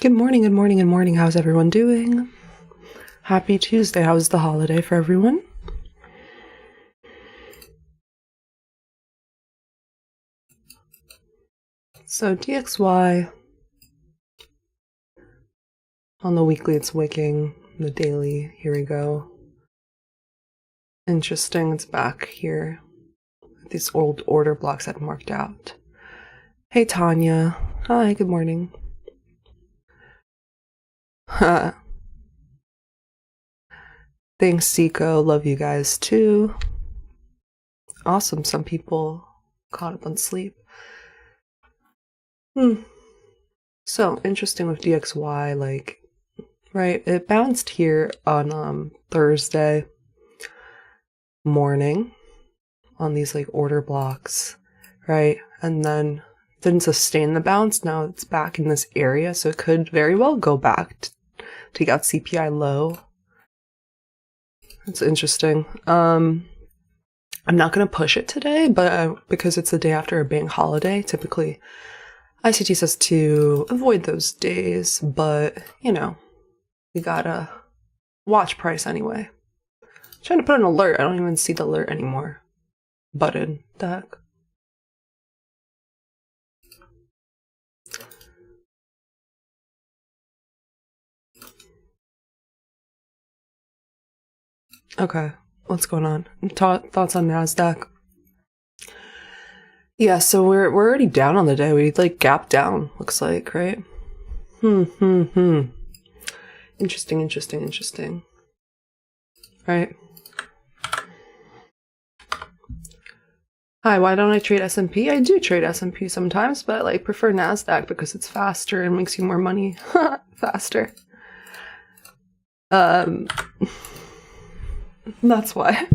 Good morning, good morning, good morning. How's everyone doing? Happy Tuesday. How was the holiday for everyone? So DXY, on the weekly it's wicking, the daily, here we go. Interesting, it's back here. These old order blocks I'd marked out. Hey Tanya. Hi, good morning. Thanks, Seiko. Love you guys too. Awesome, some people caught up on sleep. So interesting with DXY, like, right, it bounced here on Thursday morning on these like order blocks, right? And then didn't sustain the bounce. Now it's back in this area, so it could very well go back to take out CPI low. It's interesting. I'm not going to push it today, but because it's the day after a bank holiday, typically ICT says to avoid those days, but you know, you gotta watch price anyway. I'm trying to put an alert. I don't even see the alert anymore. Button. The heck? Okay, what's going on? Thoughts on NASDAQ? Yeah, so we're already down on the day. We like gapped down, looks like, right? Interesting. Right. Hi, why don't I trade S&P? I do trade S&P sometimes, but I like prefer NASDAQ because it's faster and makes you more money faster. That's why.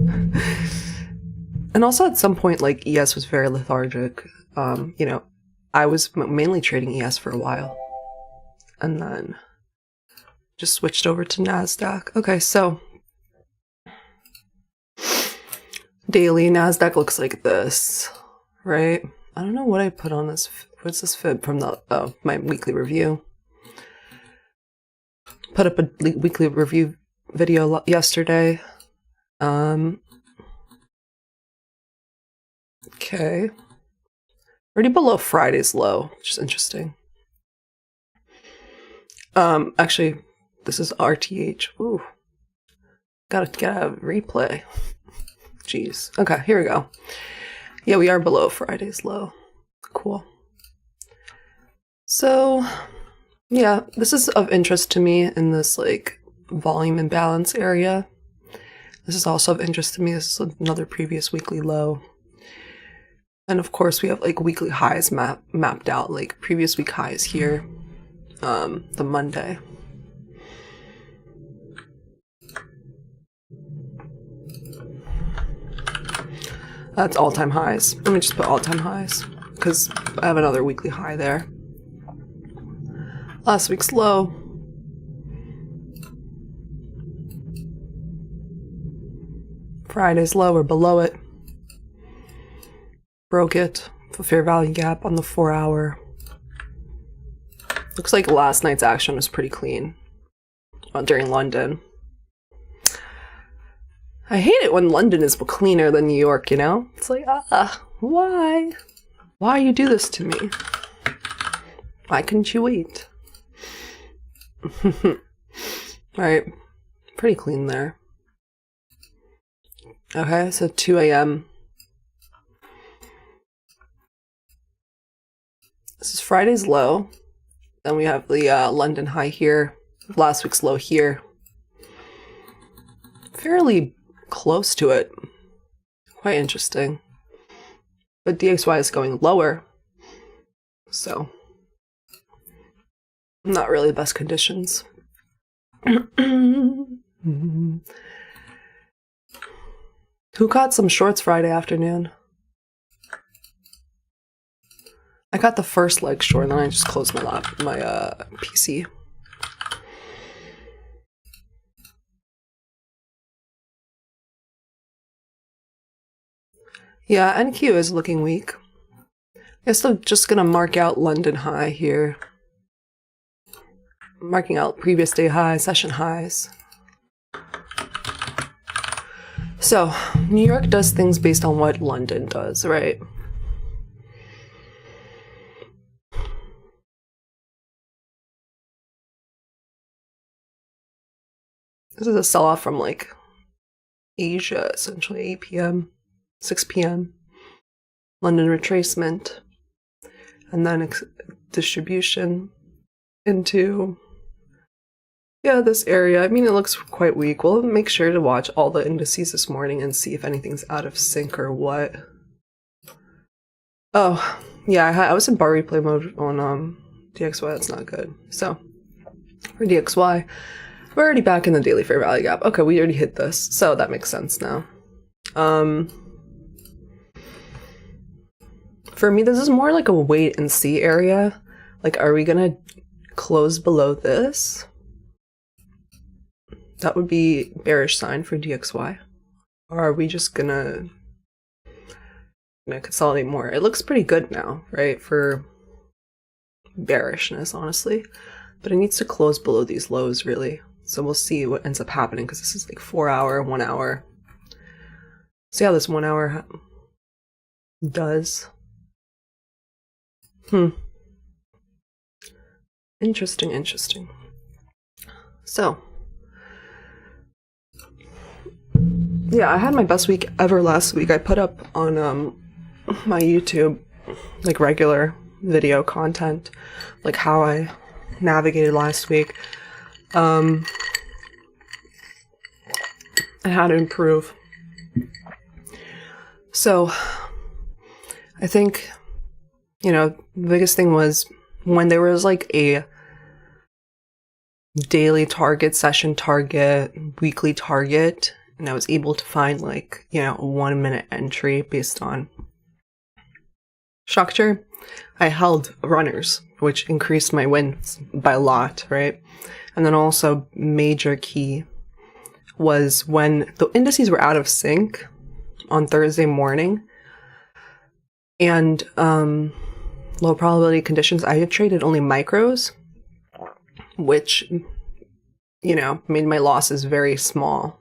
And also at some point, like, ES was very lethargic. You know, I was mainly trading ES for a while. And then just switched over to NASDAQ. Okay, so daily NASDAQ looks like this, right? I don't know what I put on this. What's this fib from the my weekly review? Put up a weekly review video yesterday. Okay. Already below Friday's low, which is interesting. Actually, this is RTH. Ooh. Gotta get a replay. Jeez. Okay, here we go. Yeah, we are below Friday's low. Cool. So, yeah, this is of interest to me in this, like, volume imbalance area. This is also of interest to me. This is another previous weekly low. And of course, we have like weekly highs mapped out, like previous week highs here, the Monday. That's all-time highs. Let me just put all-time highs because I have another weekly high there. Last week's low. Friday's low or below it. Broke it. The fair value gap on the 4-hour. Looks like last night's action was pretty clean during London. I hate it when London is cleaner than New York, you know? It's like, why? Why you do this to me? Why couldn't you wait? Alright. Pretty clean there. Okay, so 2 a.m. This is Friday's low. Then we have the London high here. Last week's low here. Fairly close to it. Quite interesting. But DXY is going lower. So, not really the best conditions. Who caught some shorts Friday afternoon? I got the first leg short, and then I just closed my PC. Yeah, NQ is looking weak. I guess I'm just gonna mark out London high here. marking out previous day highs, session highs. So, New York does things based on what London does, right? This is a sell-off from like Asia, essentially 8 p.m., 6 p.m. London retracement, and then distribution into, yeah, this area. I mean, it looks quite weak. We'll make sure to watch all the indices this morning and see if anything's out of sync or what. Oh, yeah, I was in bar replay mode on DXY. That's not good. So, for DXY, we're already back in the daily fair value gap. Okay, we already hit this, so that makes sense now. For me, this is more like a wait and see area. Like, are we gonna close below this? That would be bearish sign for DXY. Or are we just gonna consolidate more? It looks pretty good now, right, for bearishness, honestly. But it needs to close below these lows, really. So we'll see what ends up happening, because this is like 4 hour, 1 hour. See how this 1 hour does. Interesting. So, yeah, I had my best week ever last week. I put up on my YouTube like regular video content, like how I navigated last week, and how to improve. So, I think, you know, the biggest thing was when there was like a daily target, session target, weekly target, and I was able to find like, you know, a 1 minute entry based on structure, I held runners, which increased my wins by a lot, right? And then also major key was when the indices were out of sync on Thursday morning and low probability conditions, I had traded only micros, which, you know, made my losses very small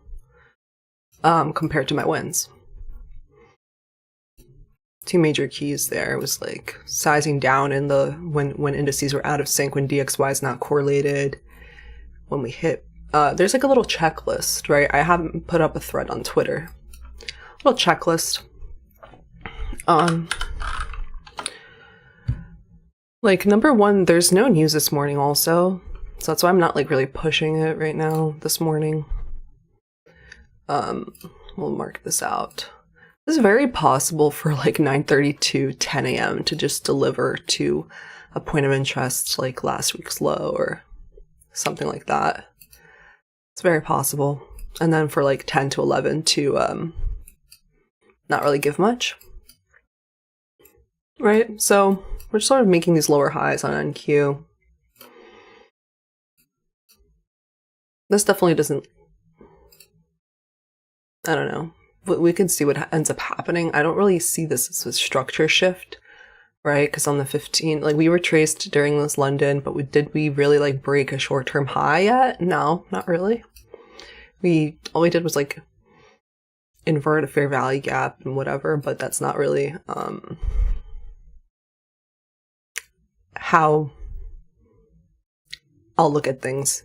compared to my wins. Two major keys there was like sizing down in the when indices were out of sync, when DXY is not correlated, when we hit there's like a little checklist, right? I haven't put up a thread on Twitter. A little checklist. Like, number one, there's no news this morning also. So that's why I'm not like really pushing it right now this morning. We'll mark this out. It's very possible for like 9:30 to 10 a.m. to just deliver to a point of interest like last week's low or something like that. It's very possible. And then for like 10 to 11 to not really give much. Right? So we're sort of making these lower highs on NQ. This definitely doesn't, I don't know. We can see what ends up happening. I don't really see this as a structure shift, right? Because on the 15th, like we were traced during this London, but did we really like break a short-term high yet? No, not really. All we did was like invert a fair value gap and whatever, but that's not really how I'll look at things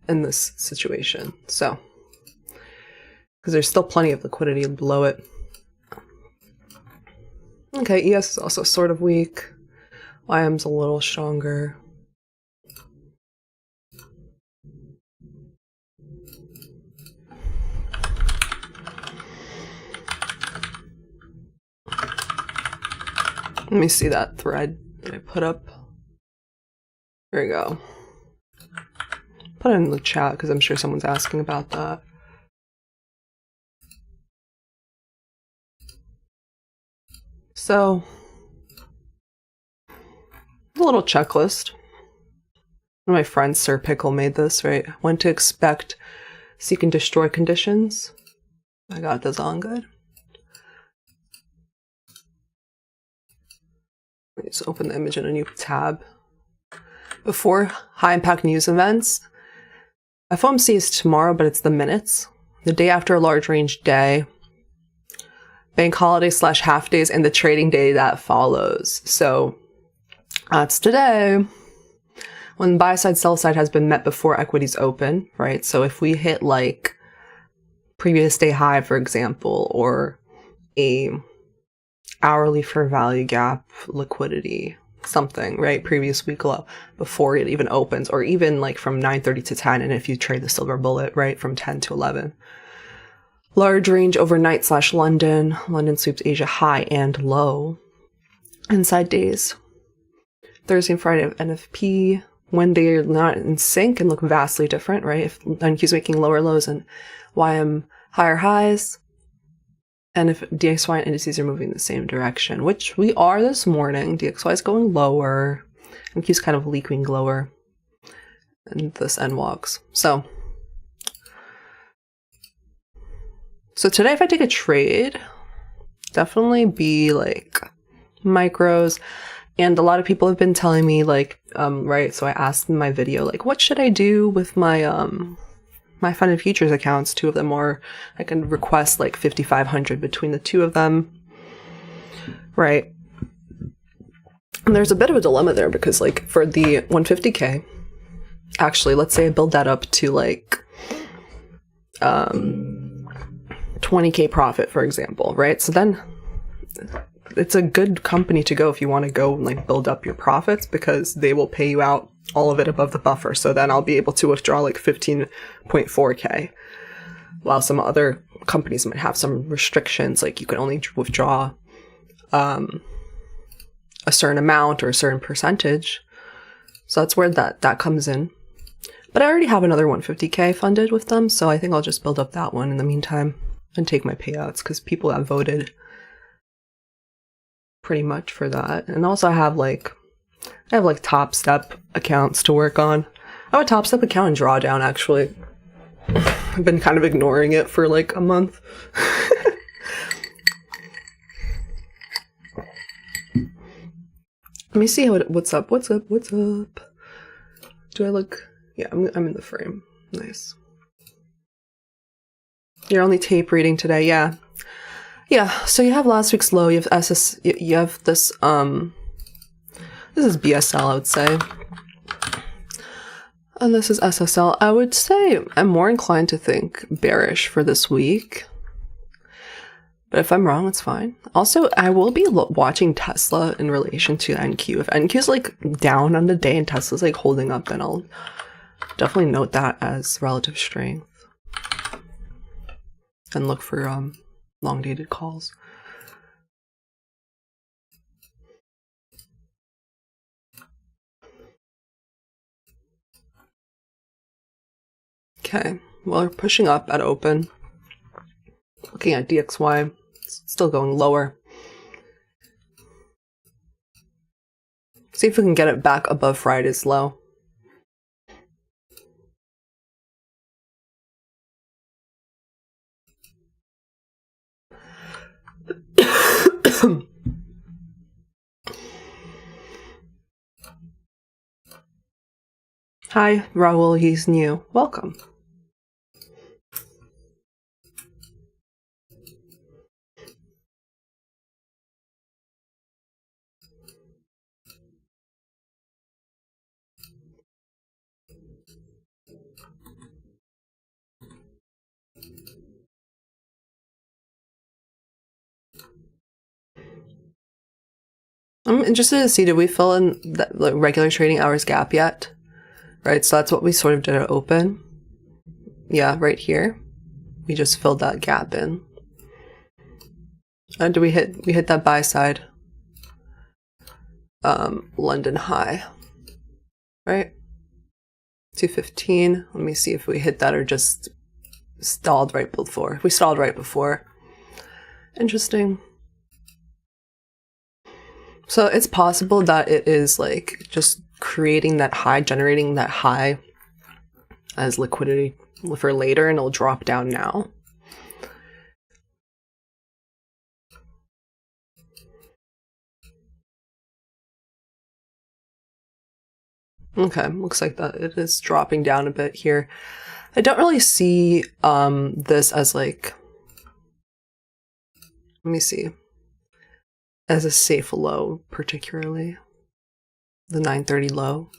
in this situation. So, because there's still plenty of liquidity below it. Okay, ES is also sort of weak. YM's a little stronger. Let me see that thread that I put up. There we go. Put it in the chat because I'm sure someone's asking about that. So, a little checklist. One of my friends, Sir Pickle, made this, right? When to expect seek and destroy conditions. I got this on good. Let's open the image in a new tab. Before high impact news events, FOMC is tomorrow, but it's the minutes. The day after a large range day, bank holiday / half days, and the trading day that follows. So that's today. When buy side, sell side has been met before equities open, right? So if we hit like previous day high, for example, or a hourly fair value gap liquidity, something, right? Previous week low before it even opens, or even like from 9:30 to 10. And if you trade the silver bullet, right, from 10 to 11. Large range overnight / London. London sweeps Asia high and low. Inside days. Thursday and Friday of NFP. When they're not in sync and look vastly different, right? If NQ's making lower lows and YM higher highs. And if DXY and indices are moving in the same direction, which we are this morning. DXY is going lower. NQ's kind of leaking lower. And this NWOGs. So today if I take a trade, definitely be like micros. And a lot of people have been telling me like, right, so I asked in my video, like, what should I do with my my funded futures accounts? Two of them are, I can request like 5,500 between the two of them, right? And there's a bit of a dilemma there because like for the 150K, actually, let's say I build that up to like 20K profit, for example, right? So then it's a good company to go if you want to go and like build up your profits, because they will pay you out all of it above the buffer. So then I'll be able to withdraw like 15.4K, while some other companies might have some restrictions, like you can only withdraw a certain amount or a certain percentage. So that's where that comes in. But I already have another 150K funded with them, so I think I'll just build up that one in the meantime and take my payouts, because people have voted pretty much for that. And also I have like Top Step accounts to work on. I have a Top Step account in Drawdown, actually. I've been kind of ignoring it for like a month. Let me see what's up. Do I look? Yeah, I'm in the frame. Nice. You're only tape reading today, yeah. Yeah, so you have last week's low, you have SS, you have this is BSL, I would say. And this is SSL. I would say I'm more inclined to think bearish for this week. But if I'm wrong, it's fine. Also, I will be watching Tesla in relation to NQ. If NQ is like down on the day and Tesla's like holding up, then I'll definitely note that as relative strength. And look for long dated calls. Okay, well, we're pushing up at open. Looking at DXY, it's still going lower. See if we can get it back above Friday's low. Hi, Raul, he's new. Welcome. I'm interested to see, did we fill in that like, regular trading hours gap yet? Right, so that's what we sort of did at open. Yeah, right here. We just filled that gap in. And we hit that buy side London high. Right? 215. Let me see if we hit that or just stalled right before. We stalled right before. Interesting. So it's possible that it is like just creating that high, generating that high as liquidity for later, and it'll drop down now. Okay, looks like that it is dropping down a bit here. I don't really see this as like, let me see, as a safe low, particularly the 930 low.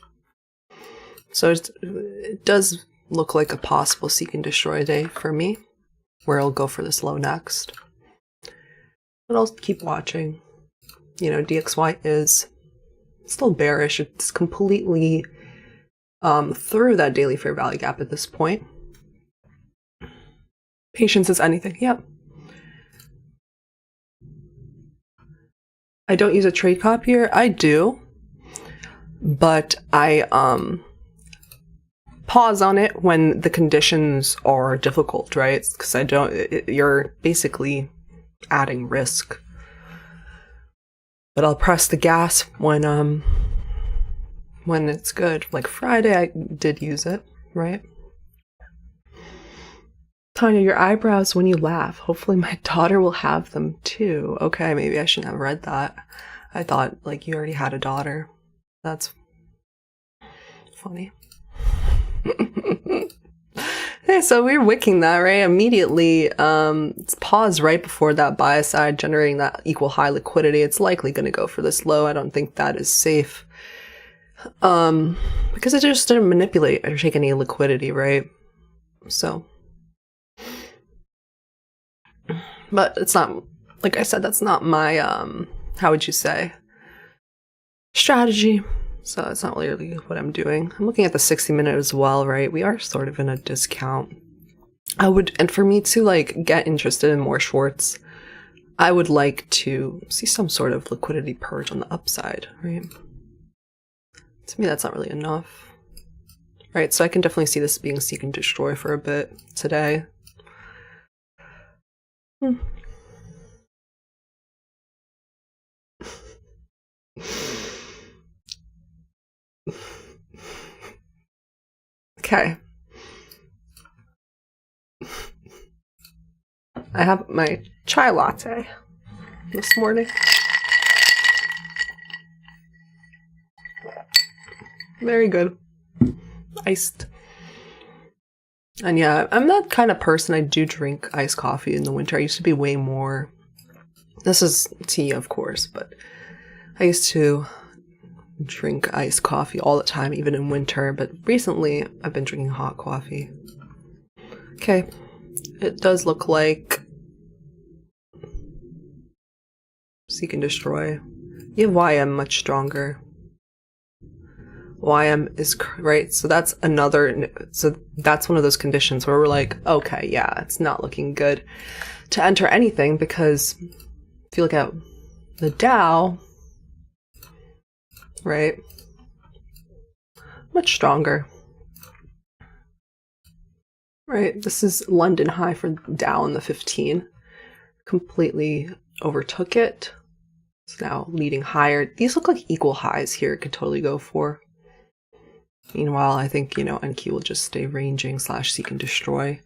So it does look like a possible seek and destroy day for me, where I'll go for this low next. But I'll keep watching. You know, DXY is still bearish. It's completely through that daily fair value gap at this point. Patience is anything. Yep. I don't use a trade copier. I do, but I pause on it when the conditions are difficult, right? Because you're basically adding risk. But I'll press the gas when it's good. Like Friday, I did use it, right? Tanya, your eyebrows when you laugh. Hopefully my daughter will have them too. Okay, maybe I shouldn't have read that. I thought like you already had a daughter. That's funny. Okay, so we're wicking that, right? Immediately, it's paused right before that buy side, generating that equal high liquidity. It's likely going to go for this low. I don't think that is safe. Because it just didn't manipulate or take any liquidity, right? So. But it's not, like I said, that's not my, how would you say, strategy. So it's not really what I'm doing. I'm looking at the 60-minute as well, right? We are sort of in a discount. And for me to like get interested in more shorts, I would like to see some sort of liquidity purge on the upside, right? To me, that's not really enough. Right, so I can definitely see this being seek and destroy for a bit today. Okay. I have my chai latte this morning. Very good. Iced. And yeah, I'm that kind of person. I do drink iced coffee in the winter. I used to be way more. This is tea, of course, but I used to drink iced coffee all the time, even in winter. But recently, I've been drinking hot coffee. Okay. It does look like seek and destroy. You have YM much stronger. YM is right, so that's that's one of those conditions where we're like, okay, yeah, it's not looking good to enter anything, because if you look at the Dow, right, much stronger, right? This is London high for Dow in the 15, completely overtook it. It's now leading higher. These look like equal highs here. It could totally go for. Meanwhile, I think, you know, NQ will just stay ranging / seek and destroy.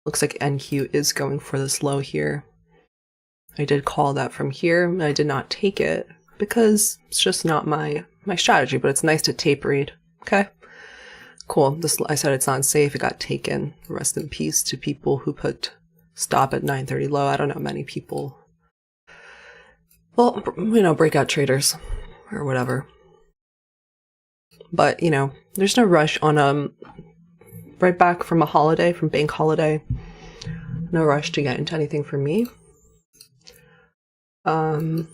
Looks like NQ is going for this low here. I did call that from here, and I did not take it because it's just not my strategy, but it's nice to tape read. Okay, cool. I said it's not safe. It got taken. Rest in peace to people who put stop at 930 low. I don't know many people. Well, you know, breakout traders or whatever. But, you know, there's no rush on right back from a holiday, from bank holiday. No rush to get into anything for me. ES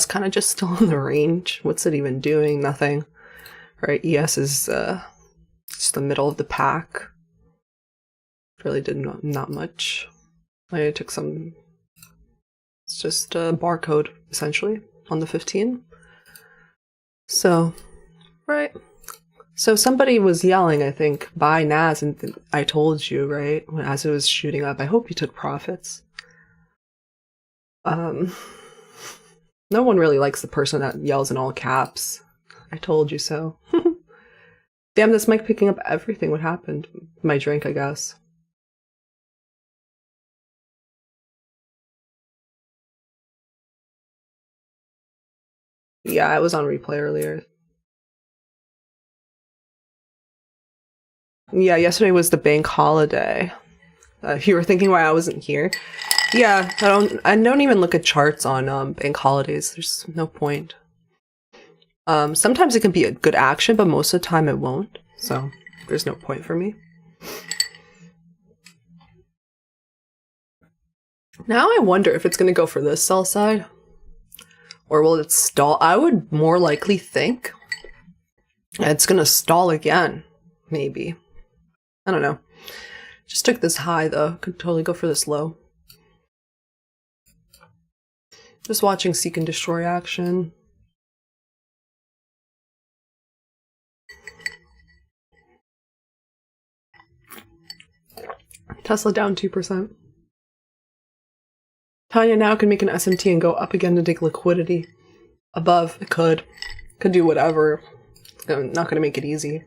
kind of just still in the range. What's it even doing? Nothing. Right? ES is just the middle of the pack. Really did not much. I took some. It's just a barcode essentially on the 15. So, right. So somebody was yelling, I think, buy NAS, and I told you, right, as it was shooting up, I hope you took profits. No one really likes the person that yells in all caps. I told you so. Damn, this mic picking up everything. What happened? My drink, I guess. Yeah, I was on replay earlier. Yeah, yesterday was the bank holiday. You were thinking why I wasn't here? Yeah, I don't even look at charts on bank holidays. There's no point. Sometimes it can be a good action, but most of the time it won't. So there's no point for me. Now I wonder if it's going to go for this sell side, or will it stall? I would more likely think it's going to stall again, maybe. I don't know. Just took this high though. Could totally go for this low. Just watching seek and destroy action. Tesla down 2%. Tanya now can make an SMT and go up again to take liquidity above. It could do whatever. It's not going to make it easy.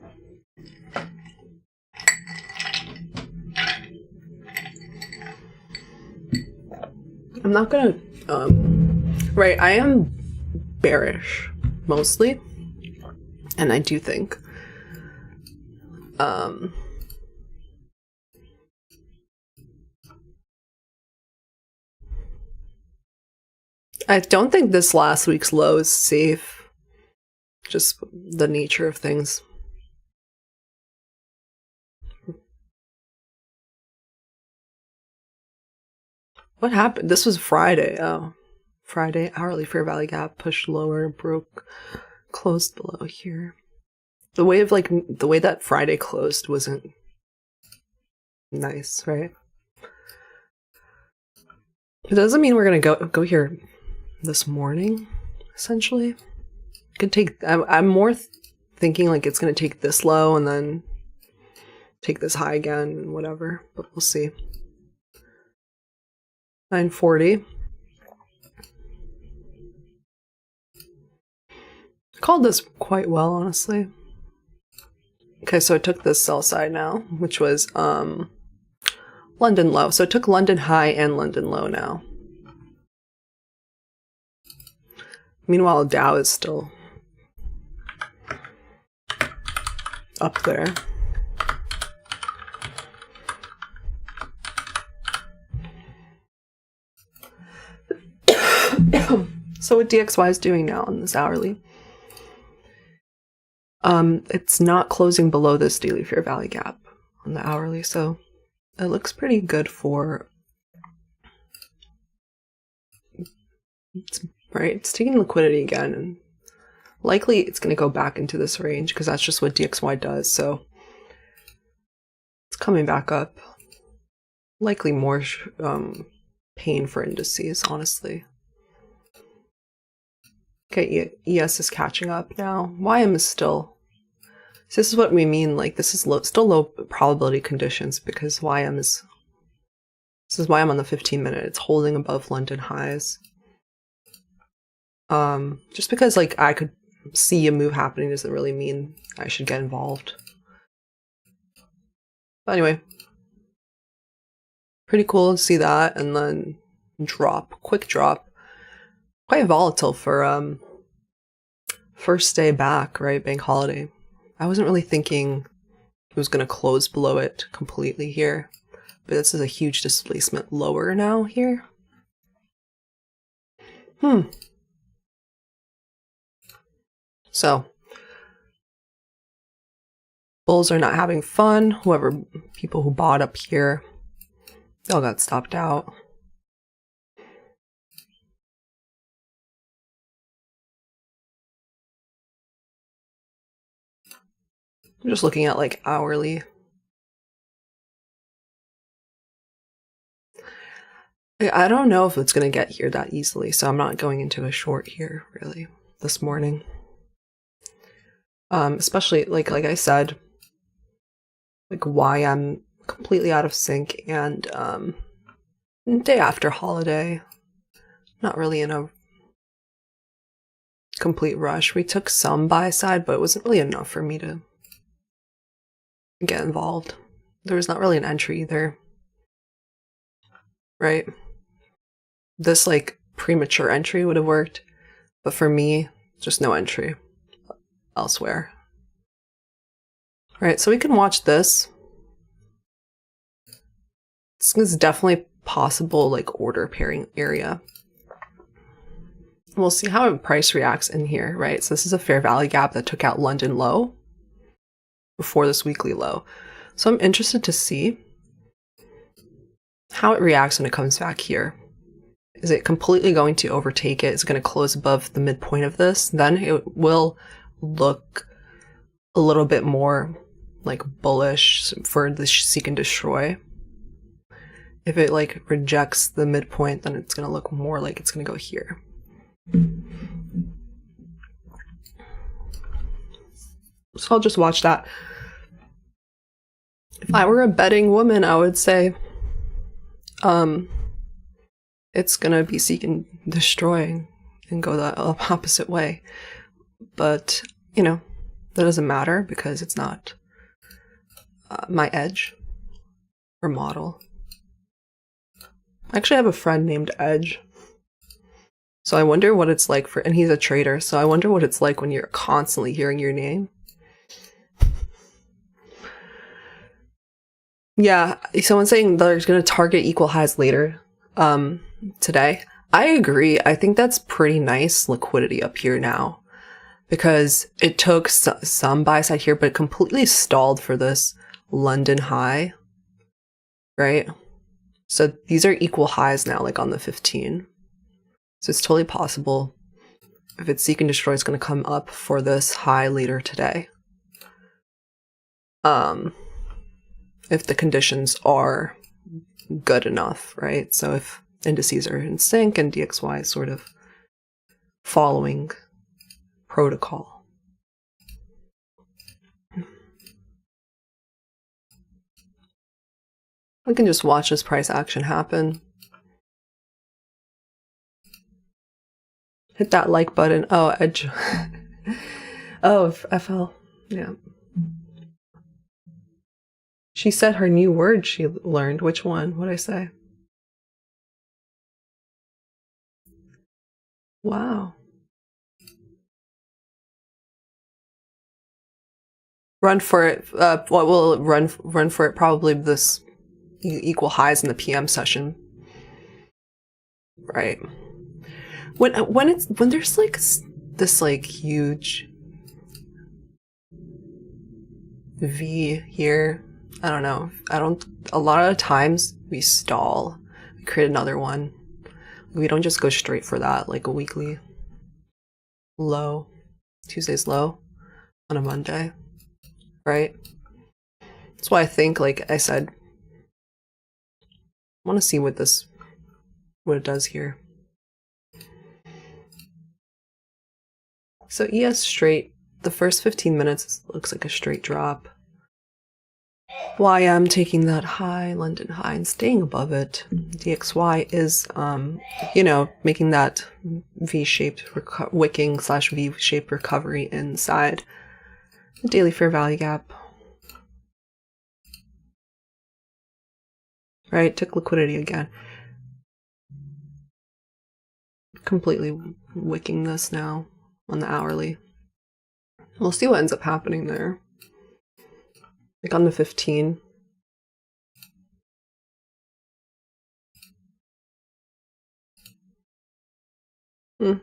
I'm not going to... right, I am bearish, mostly. And I do think... I don't think this last week's low is safe. Just the nature of things. What happened? This was Friday. Oh. Friday, hourly fair value gap, pushed lower, broke, closed below here. The way that Friday closed wasn't nice, right? It doesn't mean we're gonna go here this morning, essentially. Could take. I'm more thinking like it's gonna take this low and then take this high again and whatever, but we'll see. 940. Called this quite well, honestly. Okay, so I took this sell side now, which was London low. So it took London high and London low now. Meanwhile, Dow is still up there. So what DXY is doing now on this hourly, it's not closing below this daily fair value gap on the hourly, so it looks pretty good for, right, it's taking liquidity again, and likely it's going to go back into this range because that's just what DXY does, so it's coming back up. Likely more pain for indices, honestly. Okay, ES is catching up now. YM is still... So this is what we mean, like this is still low probability conditions because YM is... This is YM on the 15-minute. It's holding above London highs. Just because like I could see a move happening doesn't really mean I should get involved. But anyway. Pretty cool to see that, and then quick drop. Quite volatile for first day back, right? Bank holiday. I wasn't really thinking it was going to close below it completely here, but this is a huge displacement lower now here. So bulls are not having fun. People who bought up here, they all got stopped out. I'm just looking at like hourly. I don't know if it's going to get here that easily, so I'm not going into a short here really this morning. Especially like I said, like why I'm completely out of sync, and day after holiday, not really in a complete rush. We took some buy side, but it wasn't really enough for me to get involved. There was not really an entry either, right? This like premature entry would have worked, but for me, just no entry elsewhere. right? So we can watch this. This is definitely possible like order pairing area. We'll see how price reacts in here, right? So this is a fair value gap that took out London low before this weekly low. So I'm interested to see how it reacts when it comes back here. Is it completely going to overtake it? Is it going to close above the midpoint of this? Then it will look a little bit more like bullish for the seek and destroy. If it like rejects the midpoint, then it's going to look more like it's going to go here. So I'll just watch that. If I were a betting woman, I would say it's gonna be seek and destroy and go the opposite way. But, you know, that doesn't matter because it's not my edge or model. I actually have a friend named Edge. So I wonder what it's like and he's a trader, so I wonder what it's like when you're constantly hearing your name. Yeah, someone's saying they're going to target equal highs later today. I agree. I think that's pretty nice liquidity up here now because it took some buy side here, but it completely stalled for this London high, right? So these are equal highs now, like on the 15. So it's totally possible if it's seek and destroy, it's going to come up for this high later today. If the conditions are good enough, right? So if indices are in sync and DXY is sort of following protocol. We can just watch this price action happen. Hit that like button. Oh, Edge. Oh, FL. Yeah. She said her new word she learned. Which one? What'd I say? Wow. Run for it. What will run for it? Probably this equal highs in the PM session. Right. When there's like this like huge V here, I don't know. A lot of times we stall. We create another one. We don't just go straight for that, like a weekly low, Tuesday's low on a Monday, right? That's why I think, like I said, I want to see what it does here. So ES straight, the first 15 minutes looks like a straight drop. YM taking that high, London high, and staying above it. DXY is, you know, making that V-shaped wicking / V-shaped recovery inside the daily fair value gap. Right, took liquidity again. Completely wicking this now on the hourly. We'll see what ends up happening there. Like on the 15. I'll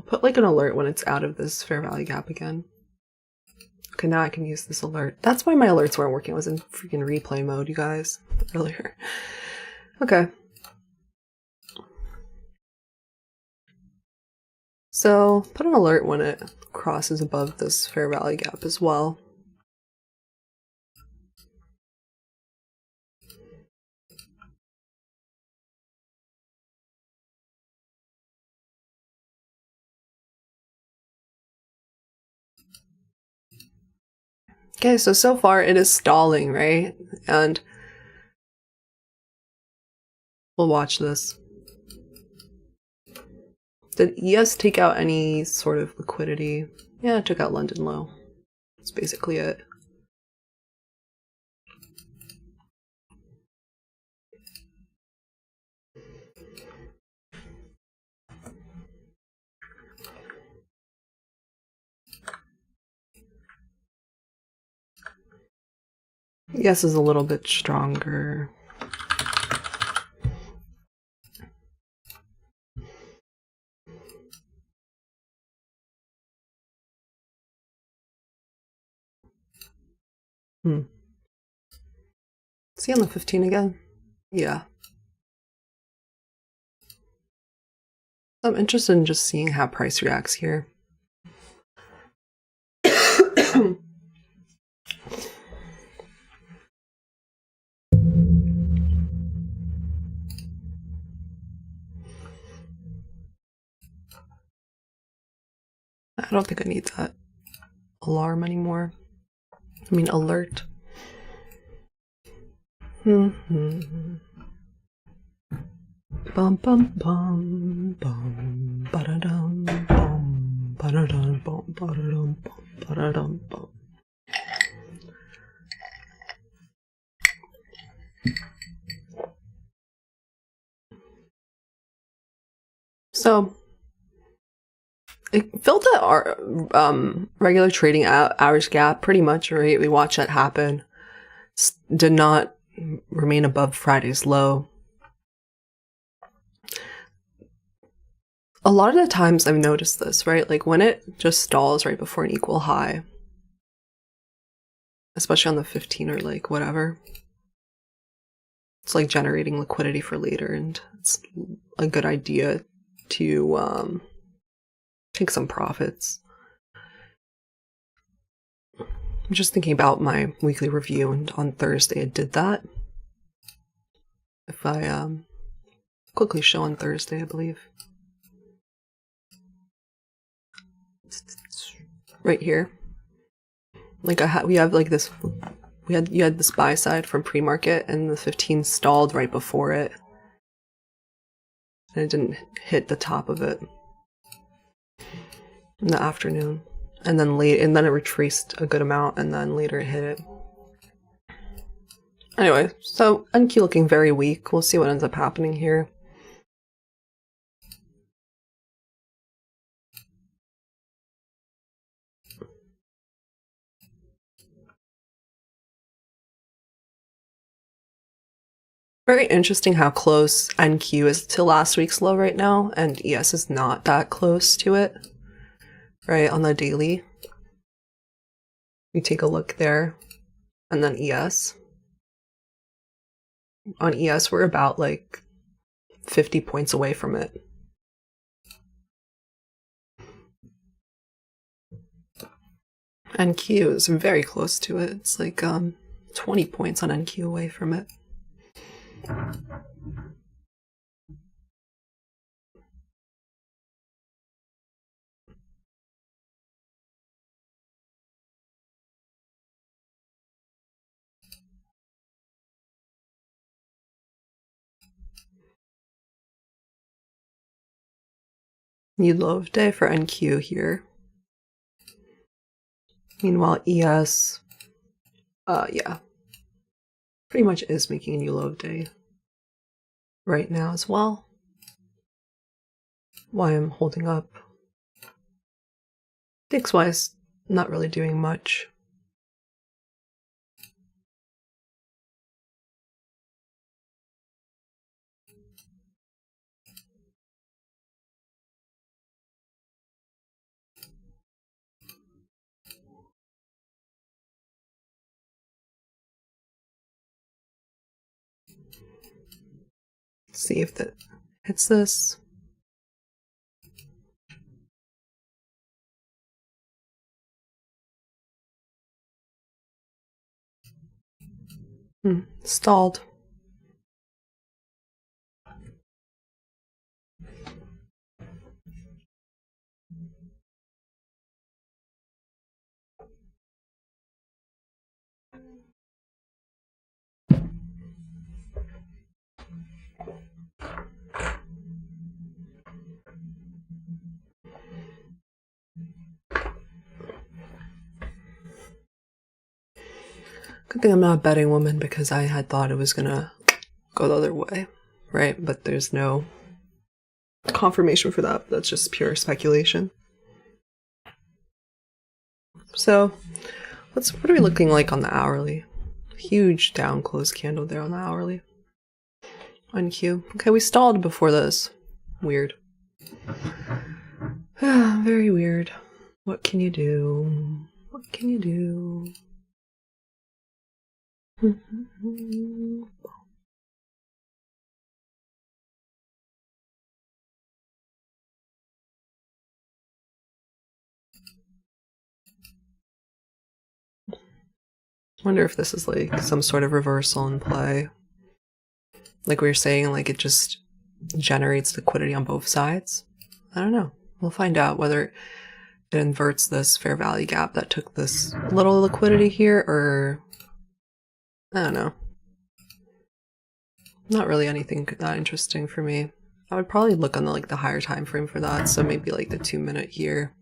put like an alert when it's out of this fair value gap again. Okay, now I can use this alert. That's why my alerts weren't working. I was in freaking replay mode, you guys, earlier. Okay. So put an alert when it crosses above this fair value gap as well. Okay, so far it is stalling, right? And we'll watch this. Did ES take out any sort of liquidity? Yeah, it took out London low. That's basically it. ES is a little bit stronger. See on the 15 again? Yeah. I'm interested in just seeing how price reacts here. I don't think I need that alarm anymore. I mean, alert. Bum bum bum bum ba-da-dum bum ba-da-dum bum ba-da-dum bum ba-da-dum bum. So it filled our regular trading hours gap pretty much, right? We watched that happen. Did not remain above Friday's low. A lot of the times I've noticed this, right? Like when it just stalls right before an equal high, especially on the 15 or like whatever, it's like generating liquidity for later, and it's a good idea to take some profits. I'm just thinking about my weekly review, and on Thursday I did that. If I quickly show on Thursday, I believe. Right here. Like you had this buy side from pre-market, and the 15 stalled right before it. And it didn't hit the top of it in the afternoon. And then it retraced a good amount, and then later it hit it. Anyway, so NQ looking very weak. We'll see what ends up happening here. Very interesting how close NQ is to last week's low right now, and ES is not that close to it, right, on the daily. We take a look there, and then ES. On ES, we're about like 50 points away from it. NQ is very close to it. It's like 20 points on NQ away from it. New low of day for NQ here. Meanwhile, ES, yeah, pretty much is making a new low of day right now as well. Why I'm holding up. DXY not really doing much. Let's see if that hits this. Stalled. Good thing I'm not a betting woman, because I had thought it was gonna go the other way, right? But there's no confirmation for that. That's just pure speculation. So what are we looking like on the hourly? Huge down close candle there on the hourly. On Q. Okay, we stalled before this. Weird. Very weird. What can you do? What can you do? Wonder if this is like some sort of reversal in play. Like we were saying, like it just generates liquidity on both sides. I don't know. We'll find out whether it inverts this fair value gap that took this little liquidity here, or I don't know. Not really anything that interesting for me. I would probably look on the higher time frame for that, so maybe like the 2 minute here.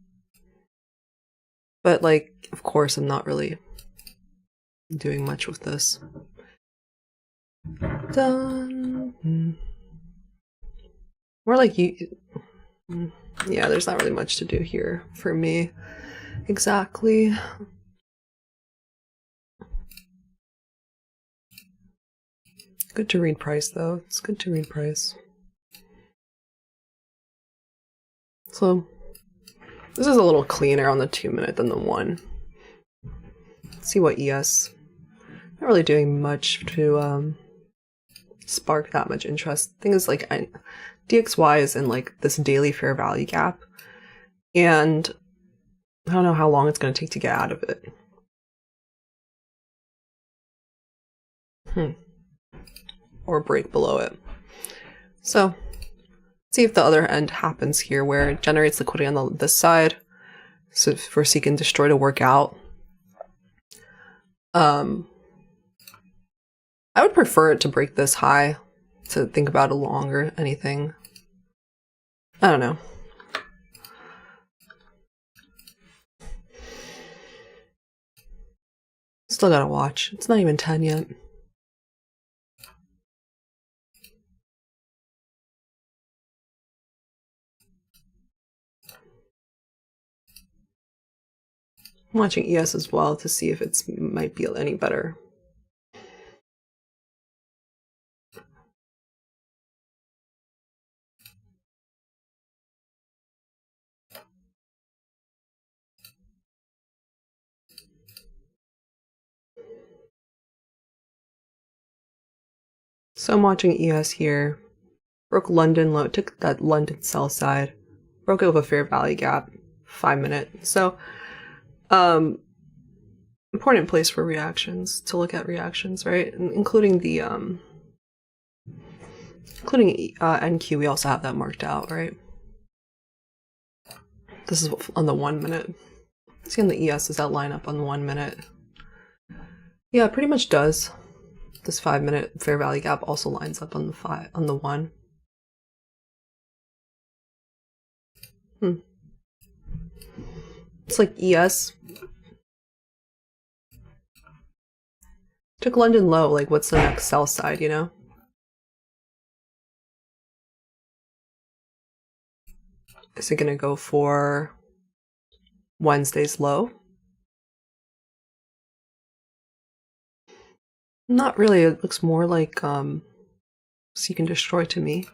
But like, of course, I'm not really doing much with this. Done. More like you. Yeah, there's not really much to do here for me. Exactly. Good to read price though. It's good to read price. So this is a little cleaner on the 2 minute than the 1. Let's see what ES. Not really doing much to spark that much interest. Thing is, like, DXY is in like this daily fair value gap, and I don't know how long it's going to take to get out of it. Or break below it. So see if the other end happens here, where it generates liquidity on this side, so for seek and destroy to work out. I would prefer it to break this high to think about a long or anything. I don't know. Still gotta watch. It's not even 10 yet. I'm watching ES as well to see if it's might be any better. So I'm watching ES here. Broke London low, took that London sell side, broke it with a fair value gap, 5 minute. So important place for reactions, to look at reactions, right? Including the NQ, we also have that marked out, right? This is on the 1 minute. See on the ES, does that line up on the 1 minute? Yeah, it pretty much does. This 5 minute fair value gap also lines up on the 1. It's like ES took London low, like what's the next sell side, you know? Is it gonna go for Wednesday's low? Not really. It looks more like seek and destroy to me.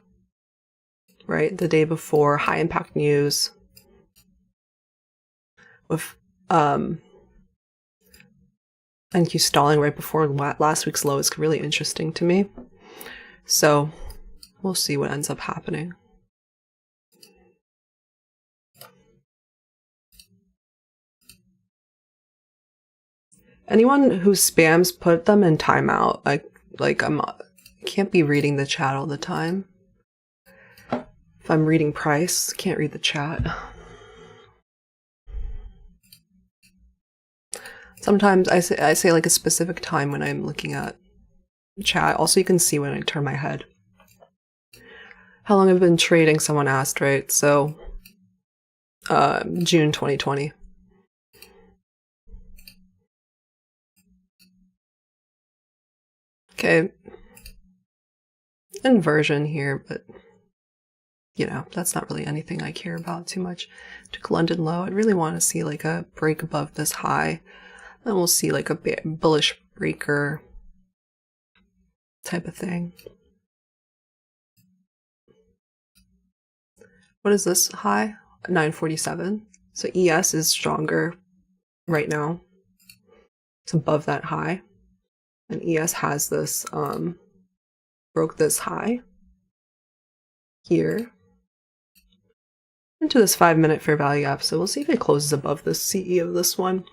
Right? The day before, high impact news with NQ stalling right before last week's low is really interesting to me. So we'll see what ends up happening. Anyone who spams, put them in timeout. Can't be reading the chat all the time. If I'm reading price, can't read the chat. Sometimes I say like a specific time when I'm looking at chat. Also, you can see when I turn my head. How long I've been trading, someone asked, right? So, June 2020. Okay. Inversion here, but you know, that's not really anything I care about too much. Took London low. I'd really want to see like a break above this high. Then we'll see like a bullish breaker type of thing. What is this high? 947. So ES is stronger right now. It's above that high. And ES has this, broke this high here into this 5-minute fair value gap. So we'll see if it closes above the CE of this one.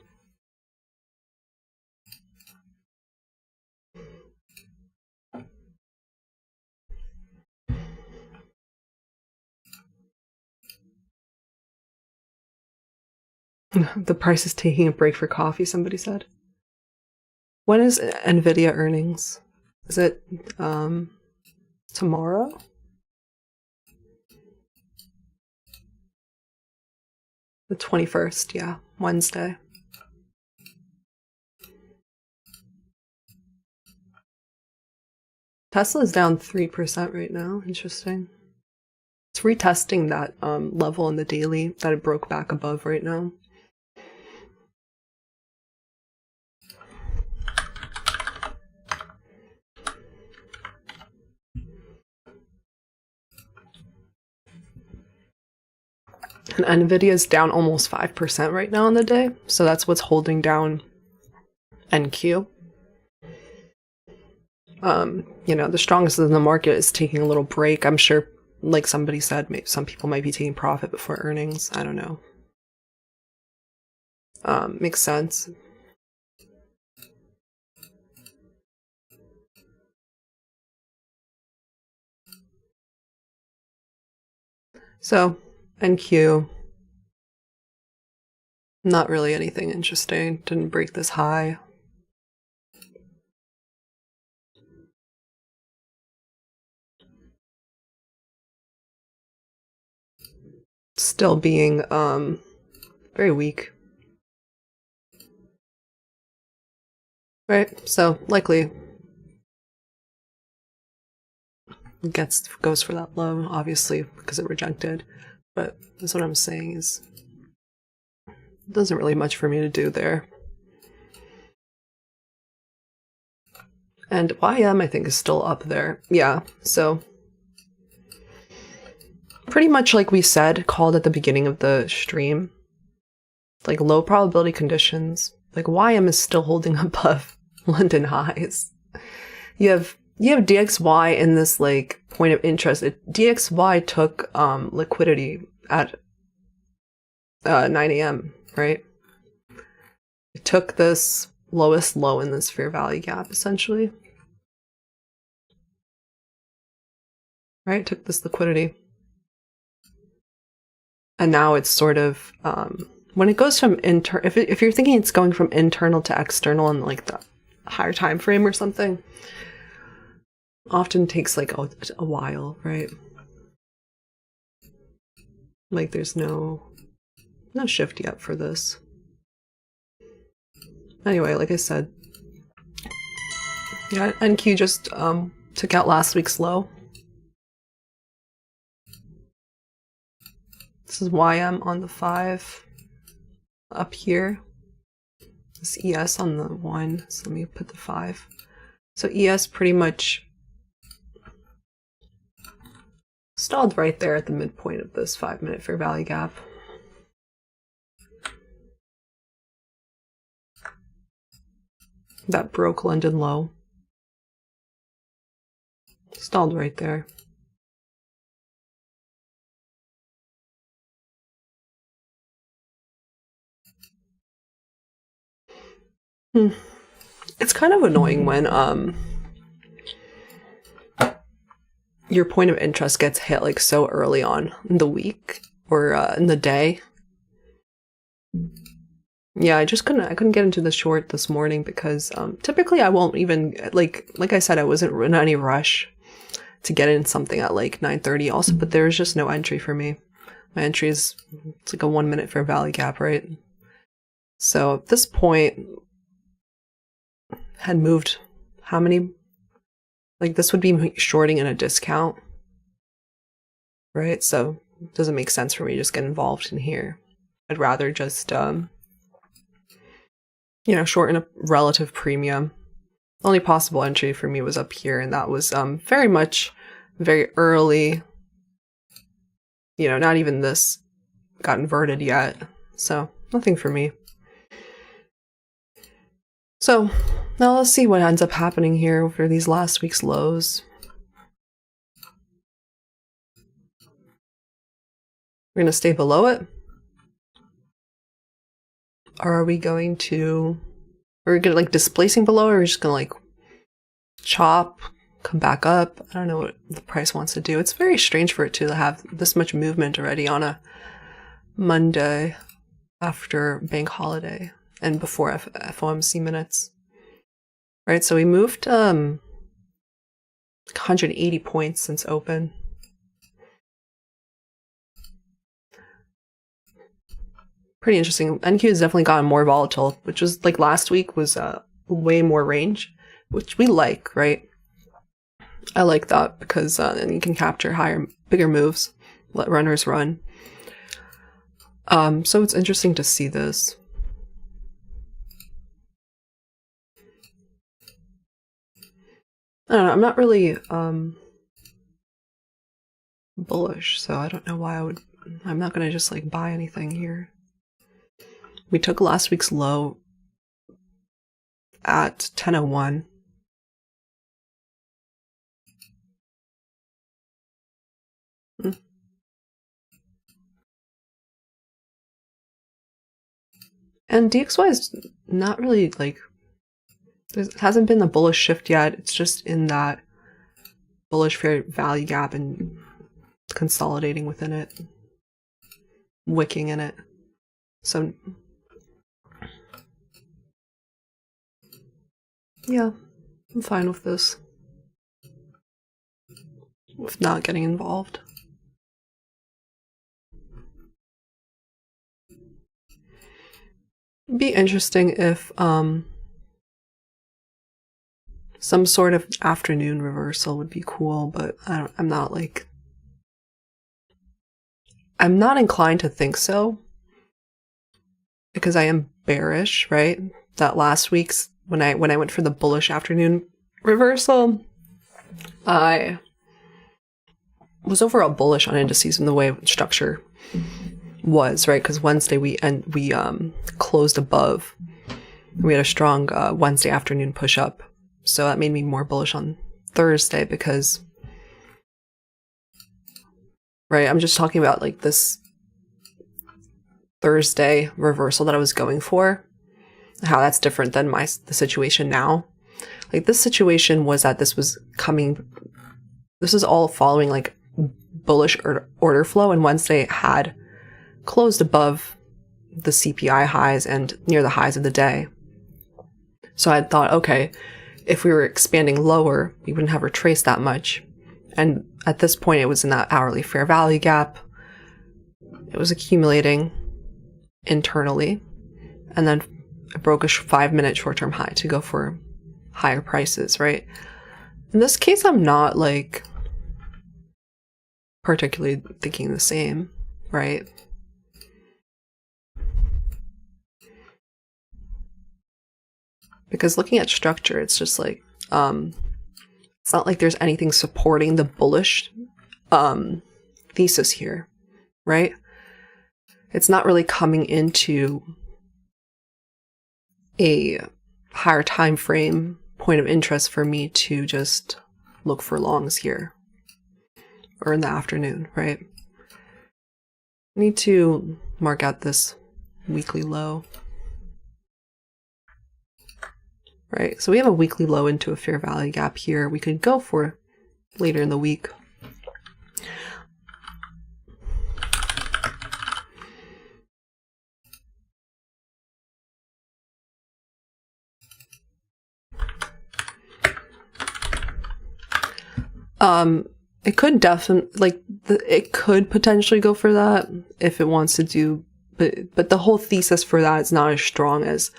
The price is taking a break for coffee, somebody said. When is NVIDIA earnings? Is it tomorrow? The 21st, yeah, Wednesday. Tesla is down 3% right now. Interesting. It's retesting that level in the daily that it broke back above right now. And NVIDIA is down almost 5% right now in the day, so that's what's holding down NQ. You know, the strongest in the market is taking a little break. I'm sure, like somebody said, maybe some people might be taking profit before earnings. I don't know. Makes sense. So, NQ, not really anything interesting. Didn't break this high. Still being very weak. Right? So likely goes for that low, obviously, because it rejected. But that's what I'm saying is it doesn't really much for me to do there. And YM I think is still up there. Yeah, so pretty much like we said, called at the beginning of the stream, like low probability conditions, like YM is still holding above London highs. You have DXY in this like point of interest. DXY took liquidity at 9 a.m., right? It took this lowest low in this fair value gap, essentially. Right? Took this liquidity. And now it's sort of, when it goes from if you're thinking it's going from internal to external in like the higher time frame or something, often takes like a while, right? Like there's no shift yet for this. Anyway, like I said, yeah, NQ just took out last week's low. This is YM on the 5 up here. This ES on the 1. So let me put the 5. So ES pretty much stalled right there at the midpoint of this 5-minute fair value gap. That broke London low. Stalled right there. It's kind of annoying when your point of interest gets hit like so early on in the week or in the day. Yeah, I couldn't get into the short this morning because typically I won't even like I said, I wasn't in any rush to get in something at like 9:30 also, but there was just no entry for me. My entry it's like a 1-minute fair value gap, right? So at this point had moved how many, like this would be shorting in a discount, right? So it doesn't make sense for me to just get involved in here. I'd rather just short in a relative premium The only possible entry for me was up here, and that was very much very early. You know, not even this got inverted yet. So nothing for me. So now let's see what ends up happening here over these last week's lows. We're going to stay below it? Or are we going to like displacing below, or are we just going to like chop, come back up? I don't know what the price wants to do. It's very strange for it to have this much movement already on a Monday after bank holiday and before FOMC minutes. Right, so we moved 180 points since open. Pretty interesting. NQ has definitely gotten more volatile, which was like last week was way more range, which we like, right? I like that because then you can capture bigger moves, let runners run. So it's interesting to see this. I don't know, I'm not really bullish, so I don't know why I'm not gonna just like buy anything here. We took last week's low at 10:01. And DXY is not really like, there hasn't been the bullish shift yet. It's just in that bullish fair value gap and consolidating within it, wicking in it. So yeah, I'm fine with this, with not getting involved. It'd be interesting if some sort of afternoon reversal would be cool, but I'm not inclined to think so, because I am bearish, right? That last week's when I went for the bullish afternoon reversal, I was overall bullish on indices in the way structure was, right? Because Wednesday we closed above. We had a strong Wednesday afternoon push up, so that made me more bullish on Thursday because, right? I'm just talking about like this Thursday reversal that I was going for, how that's different than the situation now. Like this situation was that this was all following like bullish order flow, and Wednesday had closed above the CPI highs and near the highs of the day. So I thought, okay, if we were expanding lower, we wouldn't have retraced that much. And at this point, it was in that hourly fair value gap. It was accumulating internally, and then it broke a 5-minute short-term high to go for higher prices, right? In this case, I'm not like particularly thinking the same, right? Because looking at structure, it's just like, it's not like there's anything supporting the bullish thesis here, right? It's not really coming into a higher time frame point of interest for me to just look for longs here or in the afternoon, right? I need to mark out this weekly low. Right, so we have a weekly low into a fair value gap here. We could go for later in the week. It could definitely, it could potentially go for that if it wants to do, but the whole thesis for that is not as strong as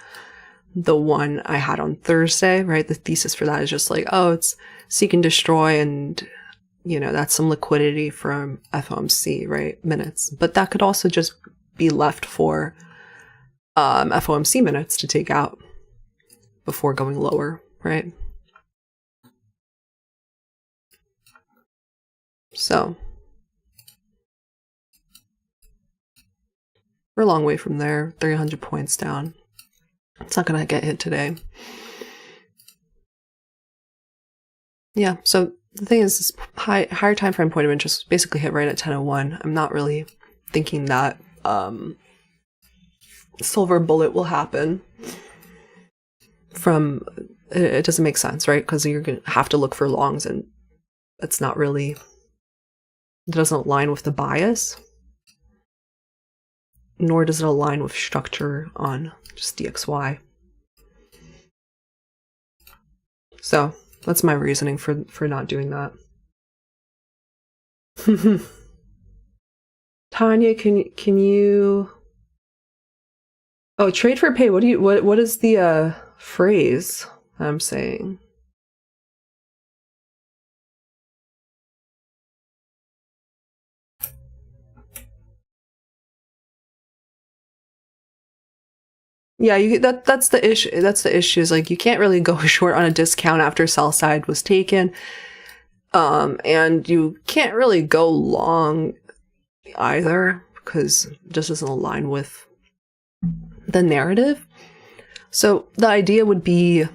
the one I had on Thursday, right? The thesis for that is just like, oh, it's seek and destroy, and you know, that's some liquidity from FOMC, right? Minutes. But that could also just be left for FOMC minutes to take out before going lower, right? So we're a long way from there, 300 points down. It's not going to get hit today. Yeah, so the thing is, this higher time frame point of interest basically hit right at 10:01. I'm not really thinking that silver bullet will happen. From it doesn't make sense, right? Because you're going to have to look for longs, and it's not really, it doesn't align with the bias, nor does it align with structure on just DXY. So that's my reasoning for not doing that. Tanya, can you? Oh, trade for pay. What is the phrase I'm saying? Yeah, that's the issue. That's the issue. Is like you can't really go short on a discount after sell side was taken, and you can't really go long either because it just doesn't align with the narrative. So the idea would be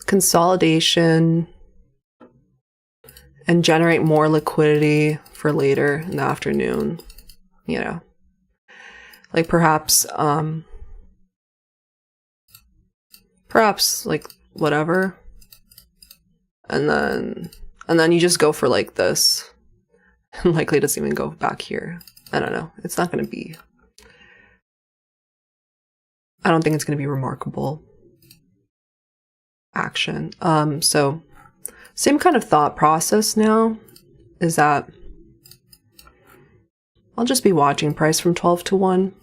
consolidation and generate more liquidity for later in the afternoon. You know, like perhaps like whatever, and then you just go for like this, and likely doesn't even go back here. I don't know. It's not going to be. I don't think it's going to be remarkable action. So same kind of thought process now is that I'll just be watching price from 12 to 1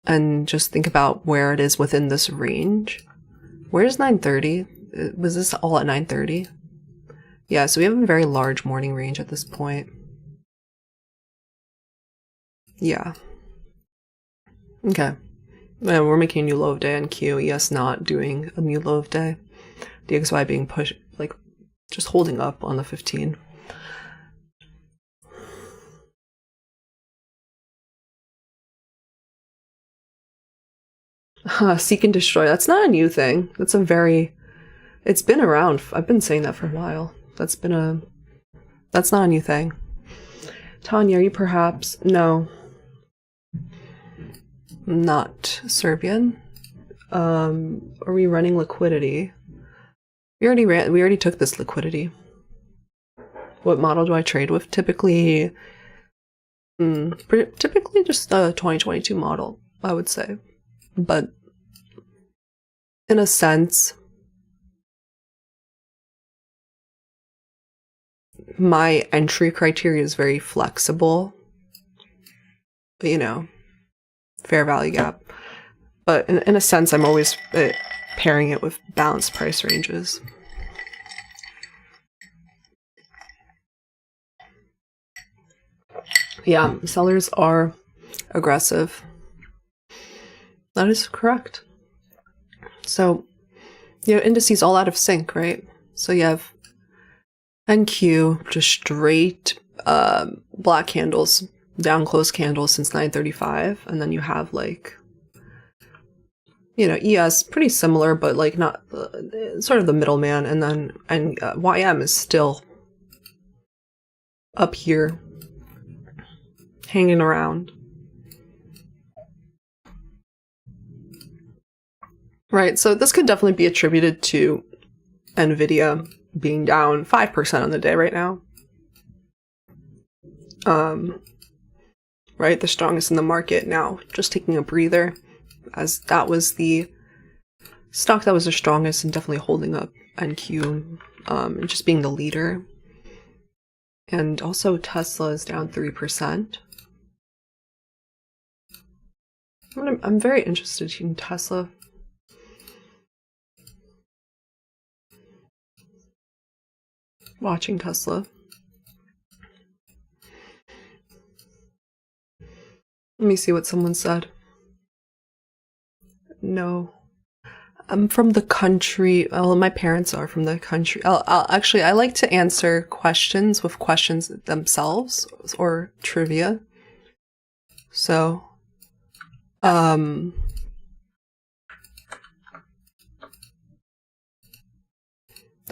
and just think about where it is within this range. Where's 930? Was this all at 930? Yeah, so we have a very large morning range at this point. Yeah. Okay. And we're making a new low of day on Q. ES not doing a new low of day. DXY being pushed, like, just holding up on the 15. Seek and destroy. That's not a new thing. That's it's been around. I've been saying that for a while. That's not a new thing. Tanya, are you perhaps? No. Not Serbian. Are we running liquidity? We already took this liquidity. What model do I trade with? Typically just a 2022 model, I would say. But in a sense, my entry criteria is very flexible. You know, fair value gap. But in a sense, I'm always pairing it with balanced price ranges. Yeah, sellers are aggressive. That is correct. So, you know, indices all out of sync, right? So you have NQ, just straight black candles, down close candles since 935, and then you have like, you know, ES pretty similar, but like not sort of the middleman, and then YM is still up here, hanging around. Right, so this could definitely be attributed to NVIDIA being down 5% on the day right now. Right, the strongest in the market now, just taking a breather, as that was the stock that was the strongest and definitely holding up NQ, and just being the leader. And also Tesla is down 3%. I'm very interested in Tesla. Watching Tesla. Let me see what someone said. No. I'm from the country. Well, my parents are from the country. Actually, I like to answer questions with questions themselves or trivia. So, the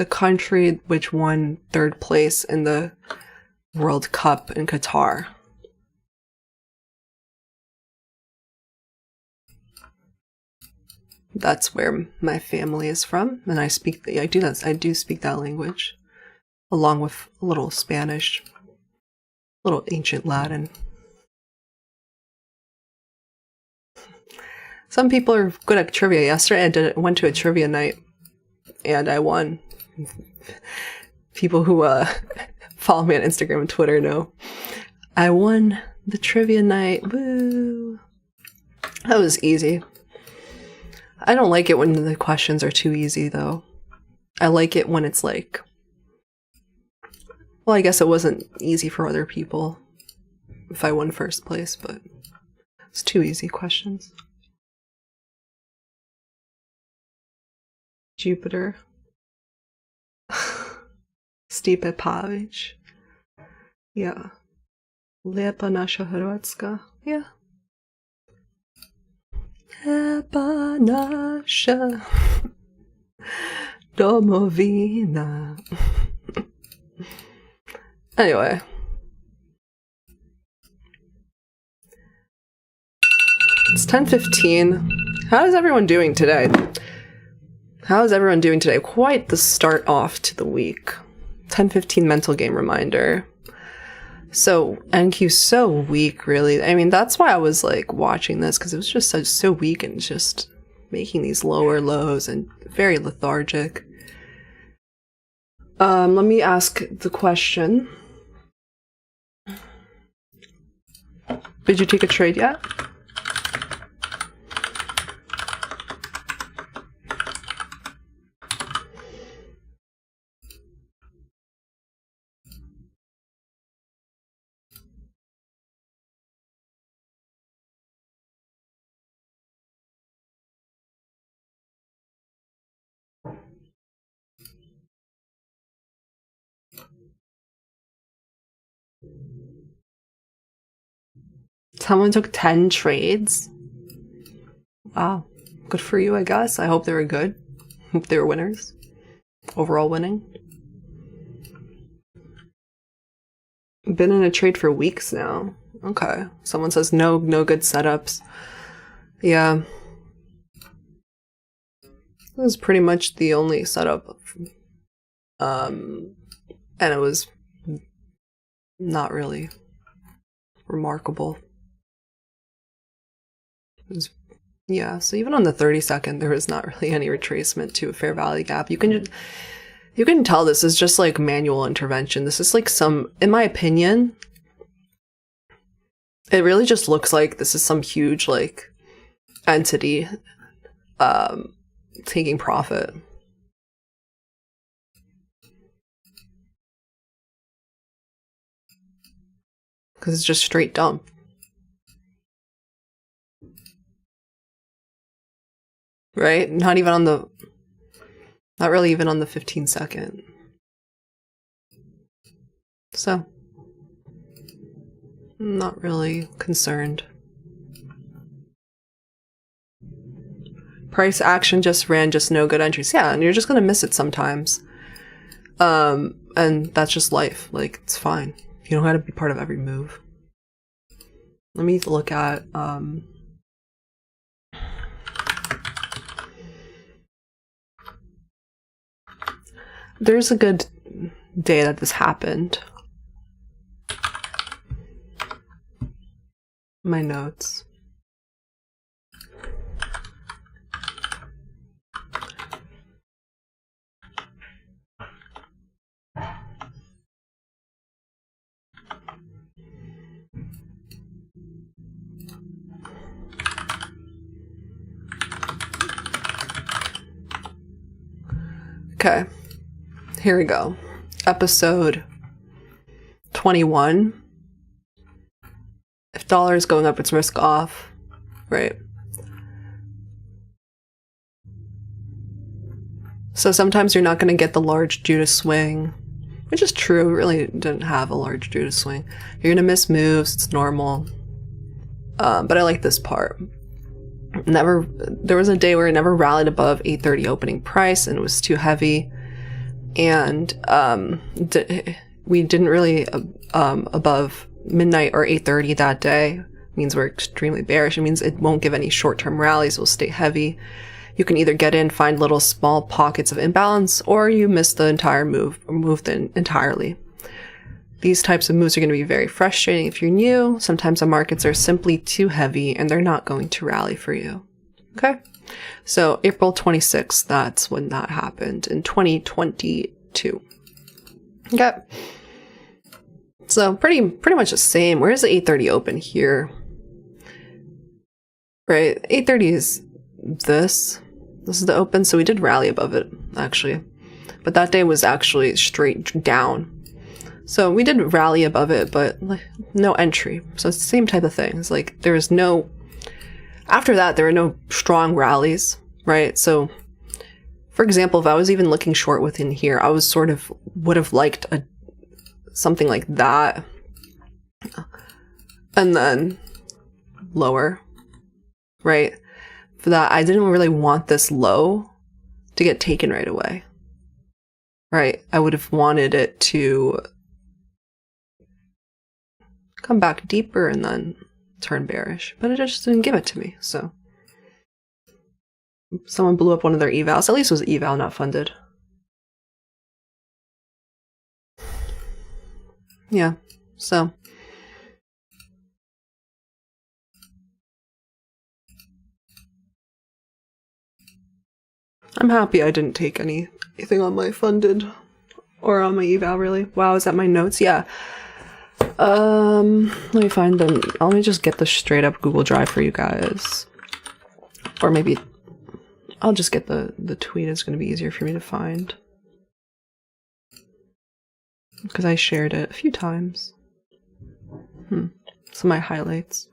country which won 3rd place in the World Cup in Qatar. That's where my family is from, and I do speak that language, along with a little Spanish, a little ancient Latin. Some people are good at trivia. Yesterday I went to a trivia night, and I won. People who follow me on Instagram and Twitter know I won the trivia night. Woo! That was easy. I don't like it when the questions are too easy, though. I like it when it's like... Well, I guess it wasn't easy for other people if I won 1st place, but it's too easy questions. Jupiter. Stipe Pavic. Yeah. Lepa nasha Hrvatska. Yeah. Lepa nasha domovina. Anyway. It's 10:15. How is everyone doing today? Quite the start off to the week. 10:15 mental game reminder. So NQ's so weak, really. I mean, that's why I was like watching this, because it was just so weak and just making these lower lows and very lethargic. Let me ask the question. Did you take a trade yet? Someone took 10 trades? Wow. Good for you, I guess. I hope they were good. Hope they were winners. Overall winning. Been in a trade for weeks now. Okay. Someone says no good setups. Yeah. It was pretty much the only setup. And it was not really remarkable. Yeah, so even on the 30-second, there was not really any retracement to a fair value gap. You can tell this is just like manual intervention. This is like in my opinion, it really just looks like this is some huge like entity taking profit. Because it's just straight dump. Right? Not really even on the 15-second. So, I'm not really concerned. Price action just ran just no good entries. Yeah, and you're just gonna miss it sometimes. And that's just life. Like, it's fine. You don't gotta be part of every move. Let me look at, there's a good day that this happened. My notes. Okay, here we go. Episode 21. If dollar is going up, it's risk off, right? So sometimes you're not going to get the large Judas swing, which is true. We really didn't have a large Judas swing. You're going to miss moves. It's normal. But I like this part. There was a day where it never rallied above 8:30 opening price, and it was too heavy. And we didn't really above midnight or 8:30 that day. It means we're extremely bearish. It means it won't give any short-term rallies. It will stay heavy. You can either get in, find little small pockets of imbalance, or you miss the entire move or move entirely. These types of moves are going to be very frustrating if you're new. Sometimes the markets are simply too heavy and they're not going to rally for you. Okay? So April 26th, that's when that happened in 2022. Okay. So pretty much the same. Where's the 8:30 open here? Right? 8:30 is this. This is the open. So we did rally above it, actually. But that day was actually straight down. So we did rally above it, but like no entry. So it's the same type of thing. It's like there was no, after that, there were no strong rallies, right? So for example, if I was even looking short within here, I was would have liked something like that. And then lower, right? For that, I didn't really want this low to get taken right away, right? I would have wanted it to come back deeper and then turn bearish, but it just didn't give it to me. So someone blew up one of their evals. At least it was eval, not funded. Yeah, so I'm happy I didn't take anything on my funded or on my eval, really. Wow, is that my notes? Yeah. Let me find them. Let me just get the straight up Google Drive for you guys. Or maybe I'll just get the tweet. It's going to be easier for me to find. Because I shared it a few times. Some of my highlights.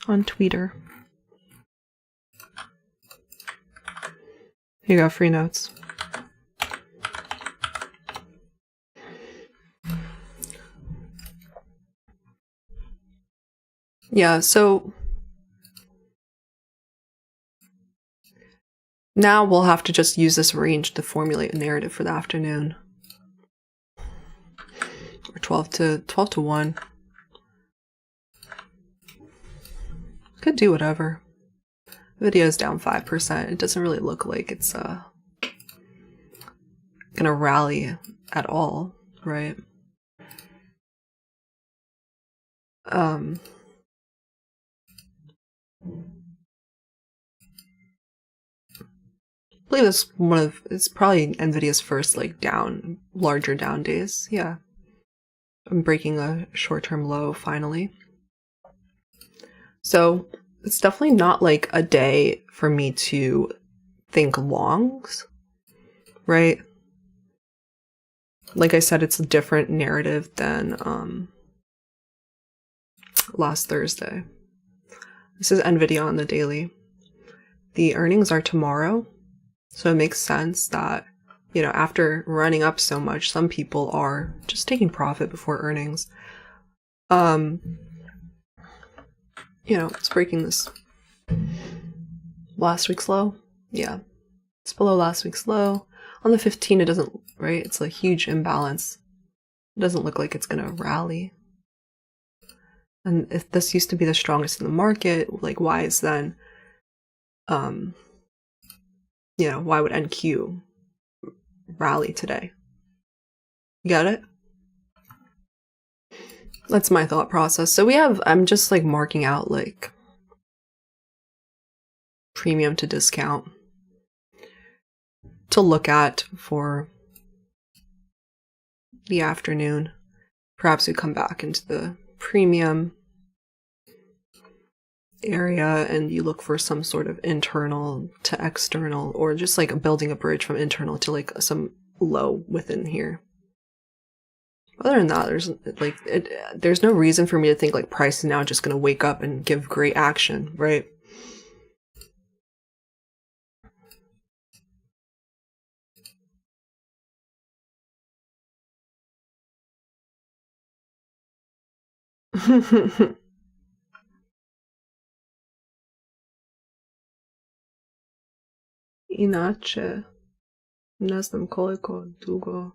On Twitter. Here you go, free notes. Yeah, so now we'll have to just use this range to formulate a narrative for the afternoon. Or 12 to 1. Could do whatever. The video is down 5%. It doesn't really look like it's gonna rally at all, right? I believe it's probably Nvidia's first larger down days. Yeah. I'm breaking a short-term low finally. So it's definitely not like a day for me to think longs, right? Like I said, it's a different narrative than last Thursday. This is Nvidia on the daily. The earnings are tomorrow, so it makes sense that, after running up so much, some people are just taking profit before earnings. It's breaking this last week's low. Yeah, it's below last week's low. On the 15, it doesn't, right? It's a huge imbalance. It doesn't look like it's going to rally. And if this used to be the strongest in the market, why is then, why would NQ rally today? You got it? That's my thought process. So I'm just marking out premium to discount to look at for the afternoon. Perhaps we come back into the premium area and you look for some sort of internal to external, or just building a bridge from internal to some low within here. Other than that, there's no reason for me to think price is now just going to wake up and give great action, right? Inače, ne znam koliko dugo.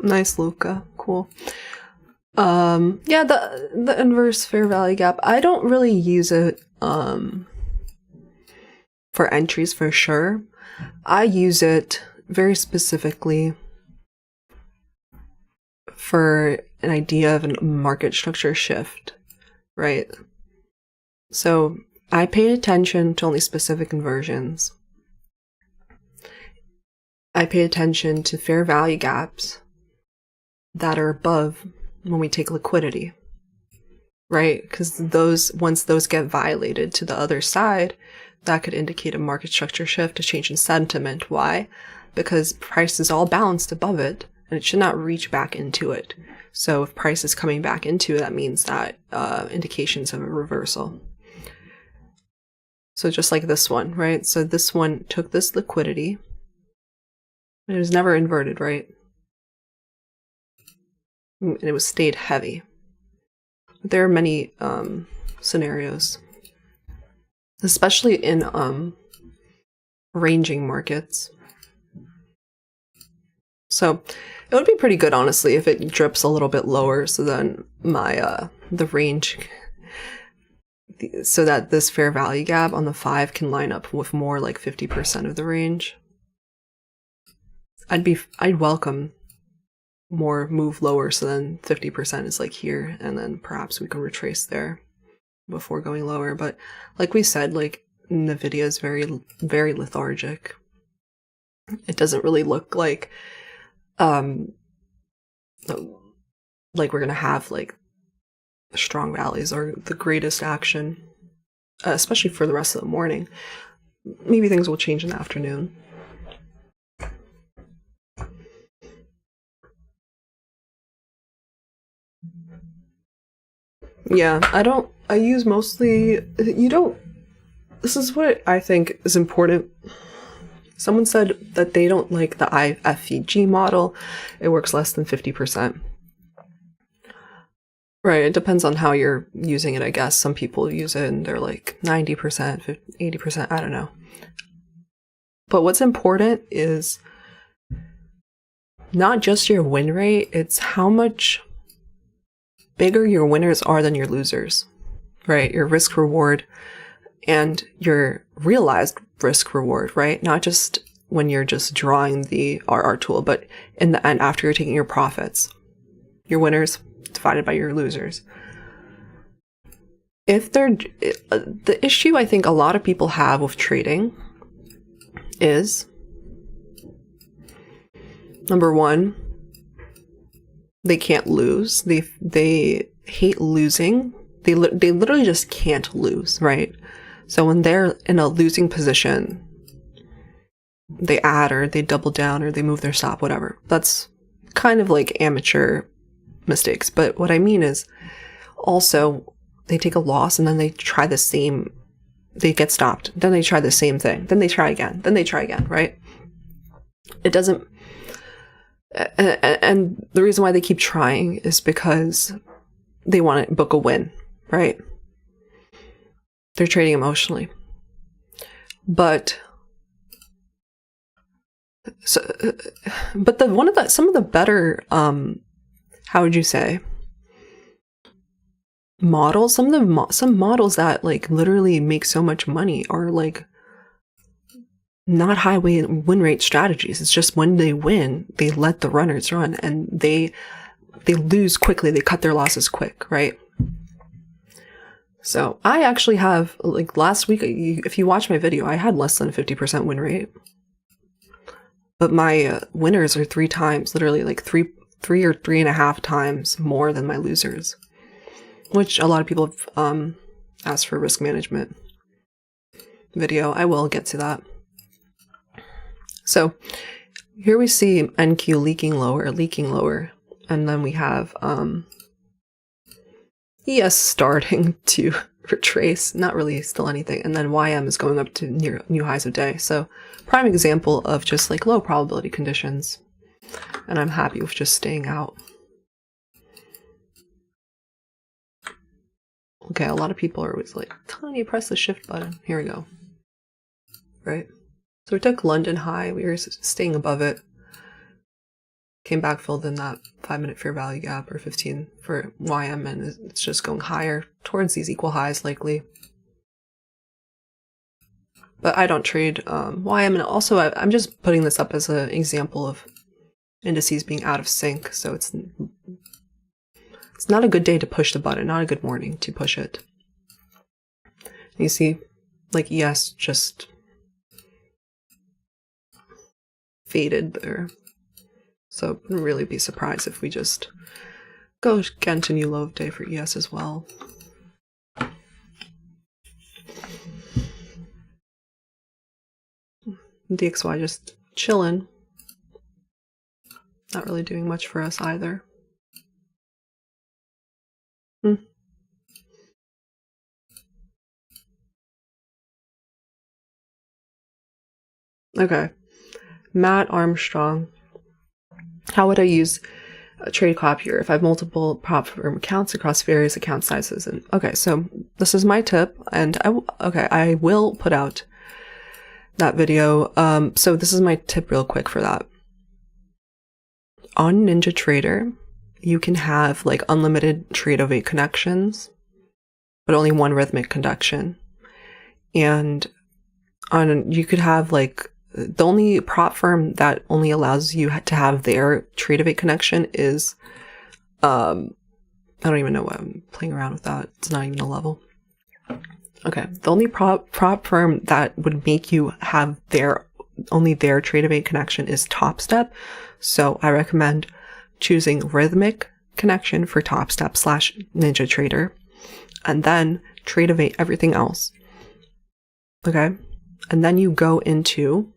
Nice, Luca. Cool. Yeah, the inverse fair value gap, I don't really use it for entries for sure. I use it very specifically for an idea of a market structure shift, right? So I paid attention to only specific inversions. I pay attention to fair value gaps that are above when we take liquidity, right? Because once those get violated to the other side, that could indicate a market structure shift, a change in sentiment. Why? Because price is all balanced above it, and it should not reach back into it. So if price is coming back into it, that means that indications of a reversal. So just like this one, right? So this one took this liquidity. It was never inverted, right? And it was stayed heavy. But there are many scenarios, especially in ranging markets. So it would be pretty good, honestly, if it drips a little bit lower, so then my the range, so that this fair value gap on the 5 can line up with more like 50% of the range. I'd welcome more move lower, so then 50% is like here, and then perhaps we can retrace there before going lower. But like we said, like NVIDIA is very, very lethargic. It doesn't really look like we're gonna have like strong rallies or the greatest action, especially for the rest of the morning. Maybe things will change in the afternoon. Yeah, I use mostly, this is what I think is important. Someone said that they don't like the IFEG model. It works less than 50%. Right, it depends on how you're using it, I guess. Some people use it and they're like 90%, 80%, I don't know. But what's important is not just your win rate, it's how much bigger your winners are than your losers, right? Your risk reward and your realized risk reward, right? Not just when you're just drawing the RR tool, but in the end, after you're taking your profits, your winners divided by your losers. The issue I think a lot of people have with trading is, number one, they can't lose. They hate losing. They literally just can't lose, right? So when they're in a losing position, they add or they double down or they move their stop, whatever. That's kind of like amateur mistakes. But what I mean is also they take a loss and then they try the same, they get stopped. Then they try the same thing. Then they try again. Then they try again, right? It doesn't. And the reason why they keep trying is because they want to book a win, right? They're trading emotionally. But some of the better, how would you say, models, some models that like literally make so much money are like not high win rate strategies. It's just when they win, they let the runners run and they lose quickly. They cut their losses quick, right? So I actually have, like last week, if you watch my video, I had less than a 50% win rate. But my winners are 3 times, literally like three or 3.5 times more than my losers, which a lot of people have asked for a risk management video. I will get to that. So here we see NQ leaking lower, and then we have ES starting to retrace, not really still anything. And then YM is going up to near new highs of day. So prime example of just like low probability conditions. And I'm happy with just staying out. Okay, a lot of people are always like, Tony, press the shift button. Here we go. Right? So we took London high. We were staying above it. Came back, filled in that 5-minute fair value gap, or 15 for YM, and it's just going higher towards these equal highs likely. But I don't trade YM, and also I'm just putting this up as an example of indices being out of sync, so it's not a good day to push the button, not a good morning to push it. You see, like ES just faded there. So I wouldn't really be surprised if we just go again to new low of day for ES as well. DXY just chilling. Not really doing much for us either. Okay. Matt Armstrong. How would I use a trade copier if I have multiple prop firm accounts across various account sizes? And okay, so this is my tip, and I will put out that video. So this is my tip real quick for that. On NinjaTrader, you can have like unlimited trade of 8 connections, but only one rhythmic conduction. And you could have like the only prop firm that only allows you to have their trade of 8 connection is, I don't even know why I'm playing around with that. It's not even a level. Okay. The only prop firm that would make you have only their trade of 8 connection is Top Step. So I recommend choosing rhythmic connection for Top Step / NinjaTrader, and then trade of 8 everything else. Okay. And then you go into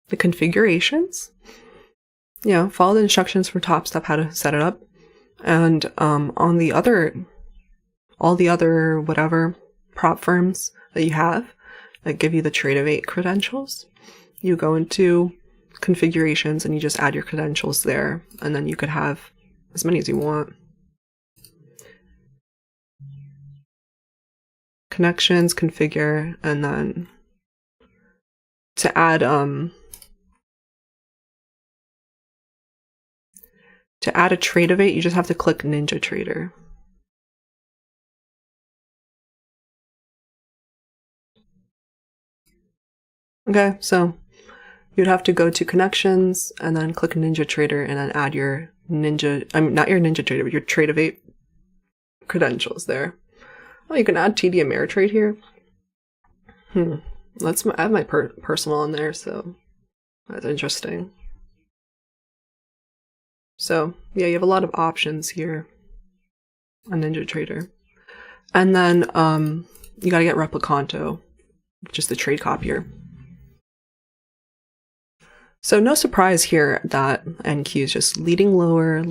the configurations, follow the instructions for Top Step, how to set it up. And on all the other whatever prop firms that you have that give you the trade of 8 credentials, you go into configurations and you just add your credentials there, and then you could have as many as you want. Connections, configure, and then to add a trade of 8, you just have to click NinjaTrader. Okay, so you'd have to go to connections and then click NinjaTrader and then add your not your NinjaTrader, but your trade of 8 credentials there. Oh, you can add TD Ameritrade here. I have my personal on there, so that's interesting. So yeah, you have a lot of options here on NinjaTrader. And then you gotta get Replicanto, just the trade copier. So no surprise here that NQ is just leading lower,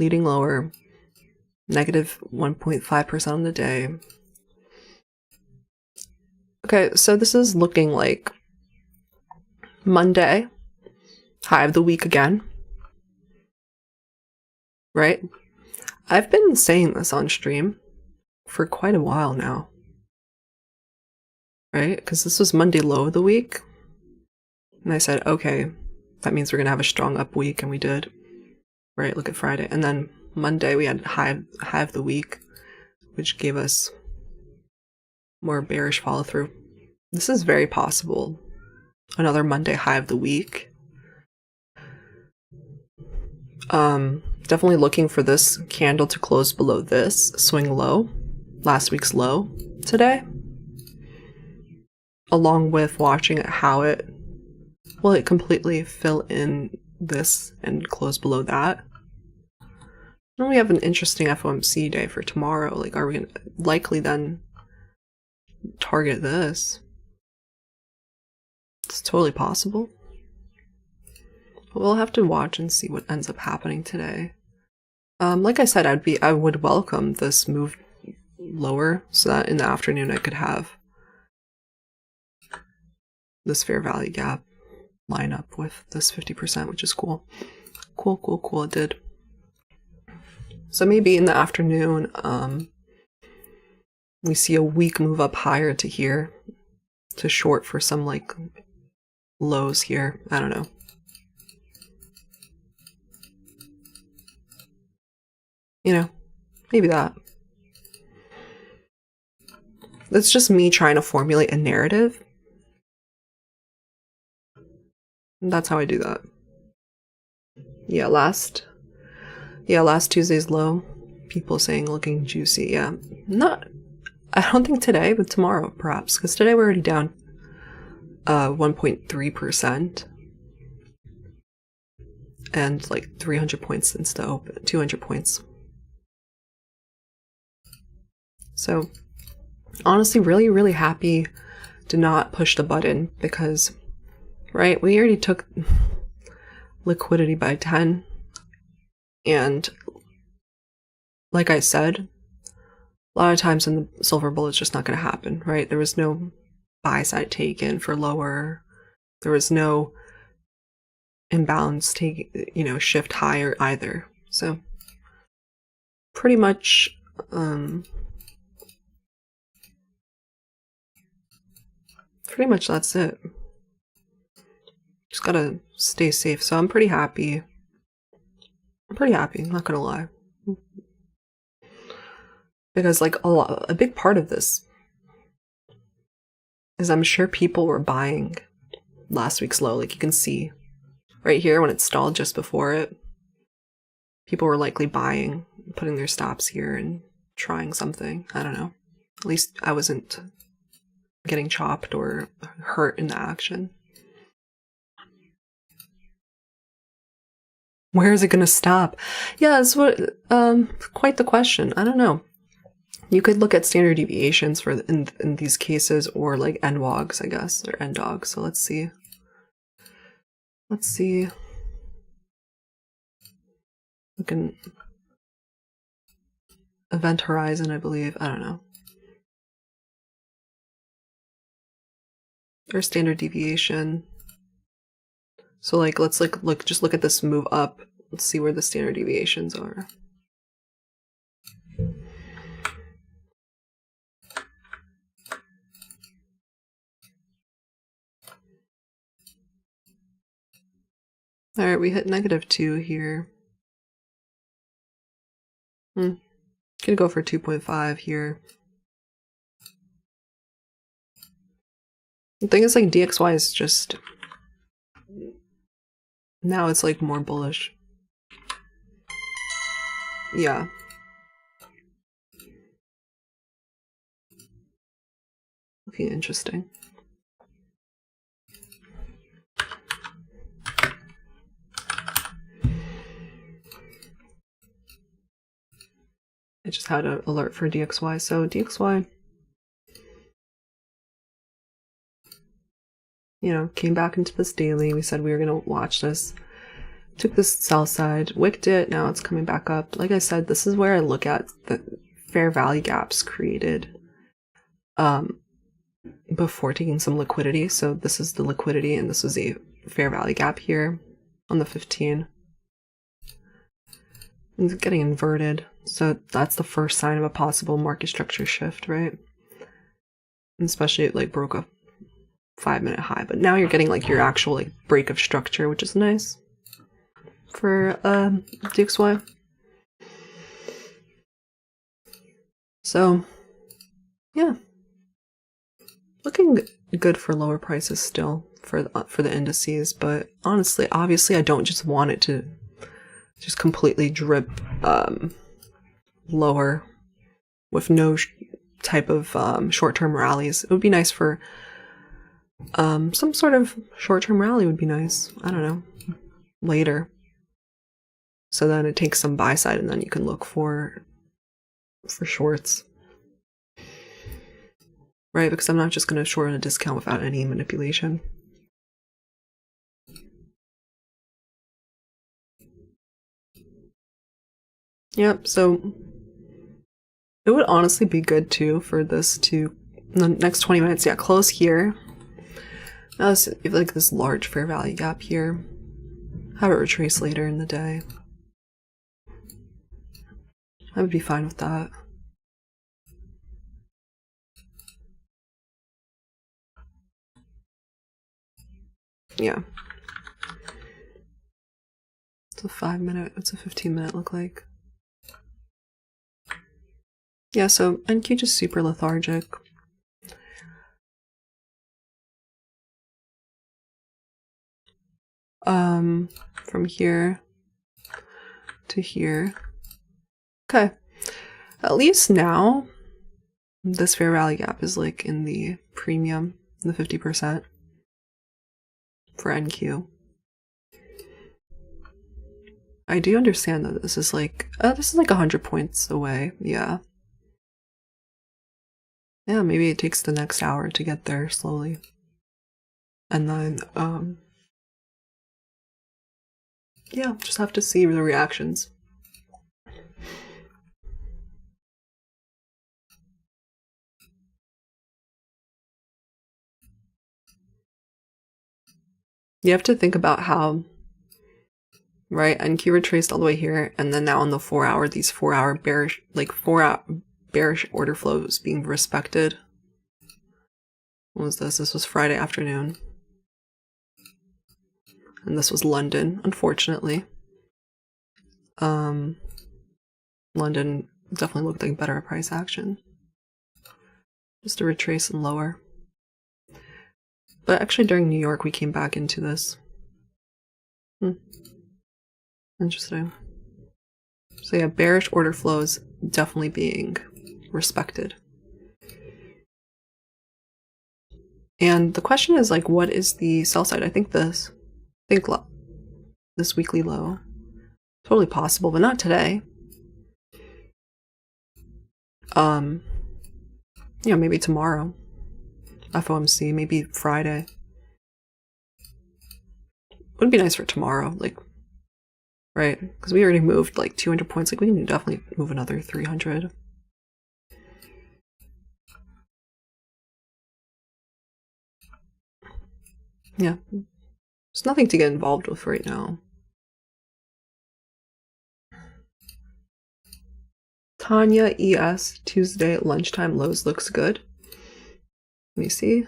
negative 1.5% on the day. Okay, so this is looking like Monday, high of the week again, right? I've been saying this on stream for quite a while now, right? Because this was Monday low of the week, and I said, okay, that means we're going to have a strong up week, and we did, right? Look at Friday. And then Monday we had high of the week, which gave us more bearish follow through. This is very possible. Another Monday high of the week. Definitely looking for this candle to close below this swing low, last week's low today. Along with watching how it completely fill in this and close below that. Then we have an interesting FOMC day for tomorrow. Like, are we going to likely then target this? It's totally possible. But we'll have to watch and see what ends up happening today. Like I said, I would welcome this move lower so that in the afternoon I could have this fair value gap line up with this 50%, which is cool. Cool. It did. So maybe in the afternoon, we see a weak move up higher to here to short for some like lows here. I don't know. You know, maybe that. That's just me trying to formulate a narrative. That's how I do that. Yeah, last Tuesday's low. People saying looking juicy. Yeah, I don't think today, but tomorrow perhaps, because today we're already down 1.3%, and like 300 points since the open, 200 points. So honestly, really happy to not push the button because, right, we already took liquidity by 10, and like I said, a lot of times in the silver bull it's just not going to happen, right? There was no buy side taken for lower, there was no imbalance take, shift higher either. So pretty much that's it. Just gotta stay safe. So I'm pretty happy. Not gonna lie. Because like a big part of this is I'm sure people were buying last week's low. Like you can see right here when it stalled just before it, people were likely buying, putting their stops here and trying something. I don't know. At least I wasn't getting chopped or hurt in the action. Where is it going to stop? Yeah, that's quite the question. I don't know. You could look at standard deviations for in these cases, or like NWOGs, I guess, or NDOGs. So let's see. Looking event horizon, I believe. I don't know. Or standard deviation. So like let's just look at this move up. Let's see where the standard deviations are. All right, we hit -2 here. Gonna go for 2.5 here. The thing is, like, DXY is just now it's like more bullish. Yeah. Looking interesting. I just had an alert for DXY. So DXY, came back into this daily. We said we were going to watch this. Took this sell side, wicked it. Now it's coming back up. Like I said, this is where I look at the fair value gaps created before taking some liquidity. So this is the liquidity, and this is a fair value gap here on the 15. It's getting inverted. So that's the first sign of a possible market structure shift, right? And especially it like broke a 5-minute high, but now you're getting like your actual like break of structure, which is nice for DXY. So yeah, looking good for lower prices still for the indices, but honestly, obviously I don't just want it to just completely drip lower with no type of short-term rallies. It would be nice for some sort of short-term rally would be nice. I don't know, later. So then it takes some buy side, and then you can look for shorts. Right, because I'm not just going to short at a discount without any manipulation. Yep, so It would honestly be good too for this to, in the next 20 minutes, yeah, close here. Now you have like this large fair value gap here. Have it retrace later in the day. I would be fine with that. Yeah. It's a 5-minute, it's a 15-minute look like. Yeah, so NQ just super lethargic. From here to here. Okay. At least now, this fair value gap is like in the premium, the 50% for NQ. I do understand that this is like 100 points away. Yeah. Yeah, maybe it takes the next hour to get there slowly. And then, yeah, just have to see the reactions. You have to think about how, right, NQ retraced all the way here, and then now on the 4-hour, these 4-hour bearish, like 4-hour bearish order flows being respected. What was this? This was Friday afternoon. And this was London, unfortunately. London definitely looked like better price action. Just a retrace and lower. But actually during New York, we came back into this. Interesting. So yeah, bearish order flows definitely being respected. And the question is like, what is the sell side? I think this weekly low. Totally possible, but not today. Yeah, maybe tomorrow. FOMC, maybe Friday. Would be nice for tomorrow, like, right? Because we already moved like 200 points. Like, we can definitely move another 300. Yeah. There's nothing to get involved with right now. Tanya ES Tuesday at lunchtime lows looks good. Let me see.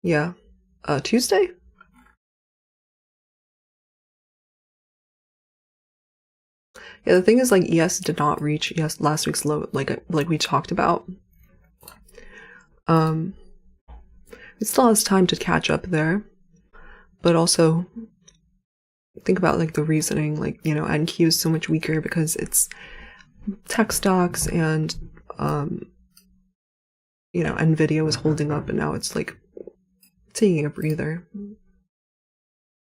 Yeah. Tuesday? Yeah, the thing is, like, ES did not reach last week's low, like we talked about. It still has time to catch up there, but also think about like the reasoning, like, you know, NQ is so much weaker because it's tech stocks and you know, Nvidia was holding up and now it's like taking a breather.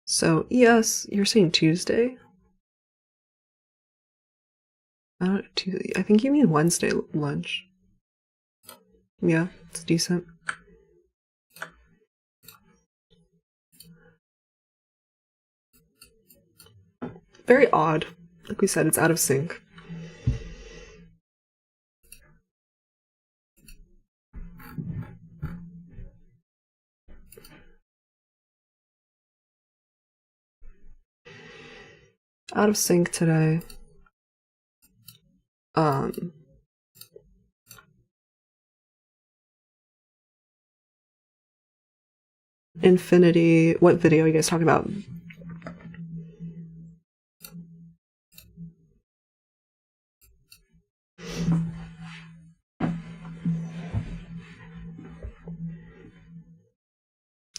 So yes, you're saying Tuesday? Tuesday. I think you mean Wednesday lunch. Yeah, it's decent. Very odd. Like we said, it's out of sync. Out of sync today. Infinity. What video are you guys talking about?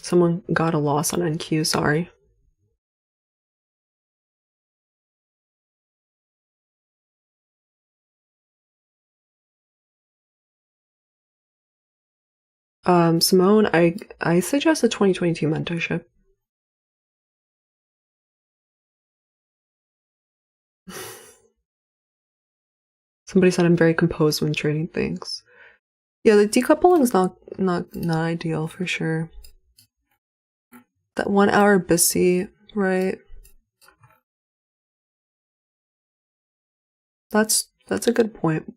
Someone got a loss on NQ, sorry. Simone, I suggest a 2022 mentorship. Somebody said I'm very composed when trading things. Yeah, the decoupling is not ideal for sure. That 1 hour BISI, right? That's That's a good point.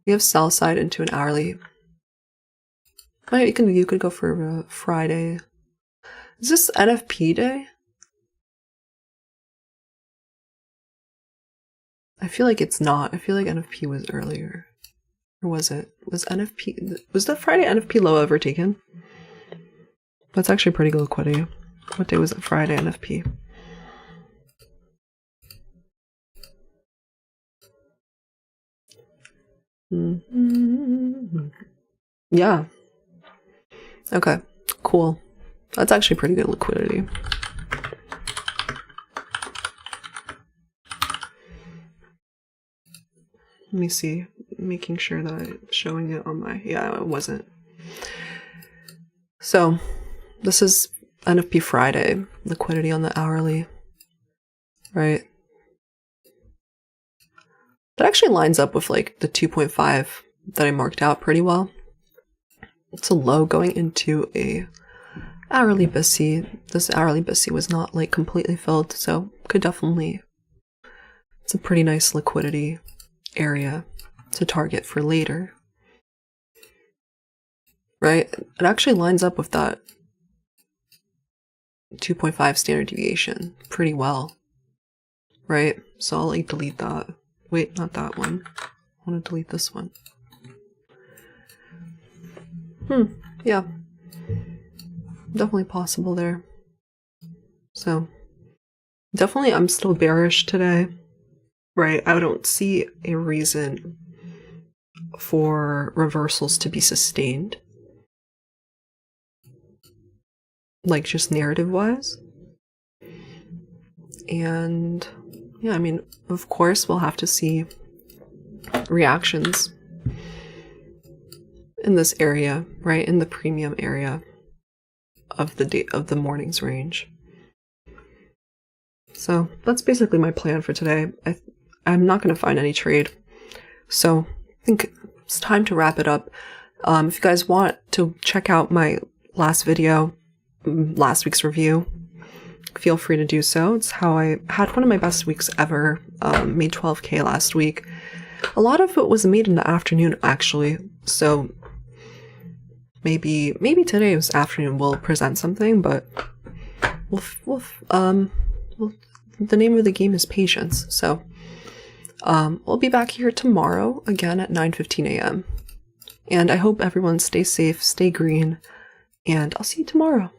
We have sell side into an hourly. You could go for Friday. Is this NFP day? I feel like it's not. I feel like NFP was earlier. Or was it? Was the Friday NFP low ever taken? That's actually pretty good liquidity. What day was it? Friday NFP. Yeah. Okay, cool. That's actually pretty good liquidity. Let me see. Making sure that I'm showing it on my... Yeah, it wasn't. So, this is NFP Friday. Liquidity on the hourly. Right? That actually lines up with like the 2.5 that I marked out pretty well. It's a low going into a hourly BISI. This hourly BISI was not like completely filled, so could definitely... It's a pretty nice liquidity area to target for later. Right? It actually lines up with that 2.5 standard deviation pretty well. Right? So I'll like delete that. Wait, not that one. I want to delete this one. Yeah. Definitely possible there. So, definitely I'm still bearish today. Right? I don't see a reason for reversals to be sustained. Like, just narrative-wise. And, yeah, I mean, of course we'll have to see reactions in this area, right? In the premium area of the morning's range. So that's basically my plan for today. I'm not going to find any trade. So I think it's time to wrap it up. If you guys want to check out my last video, last week's review, feel free to do so. It's how I had one of my best weeks ever. Made 12K last week. A lot of it was made in the afternoon, actually. So maybe today's afternoon we'll present something, but the name of the game is patience. So we'll be back here tomorrow again at 9:15 a.m. And I hope everyone stays safe, stay green, and I'll see you tomorrow.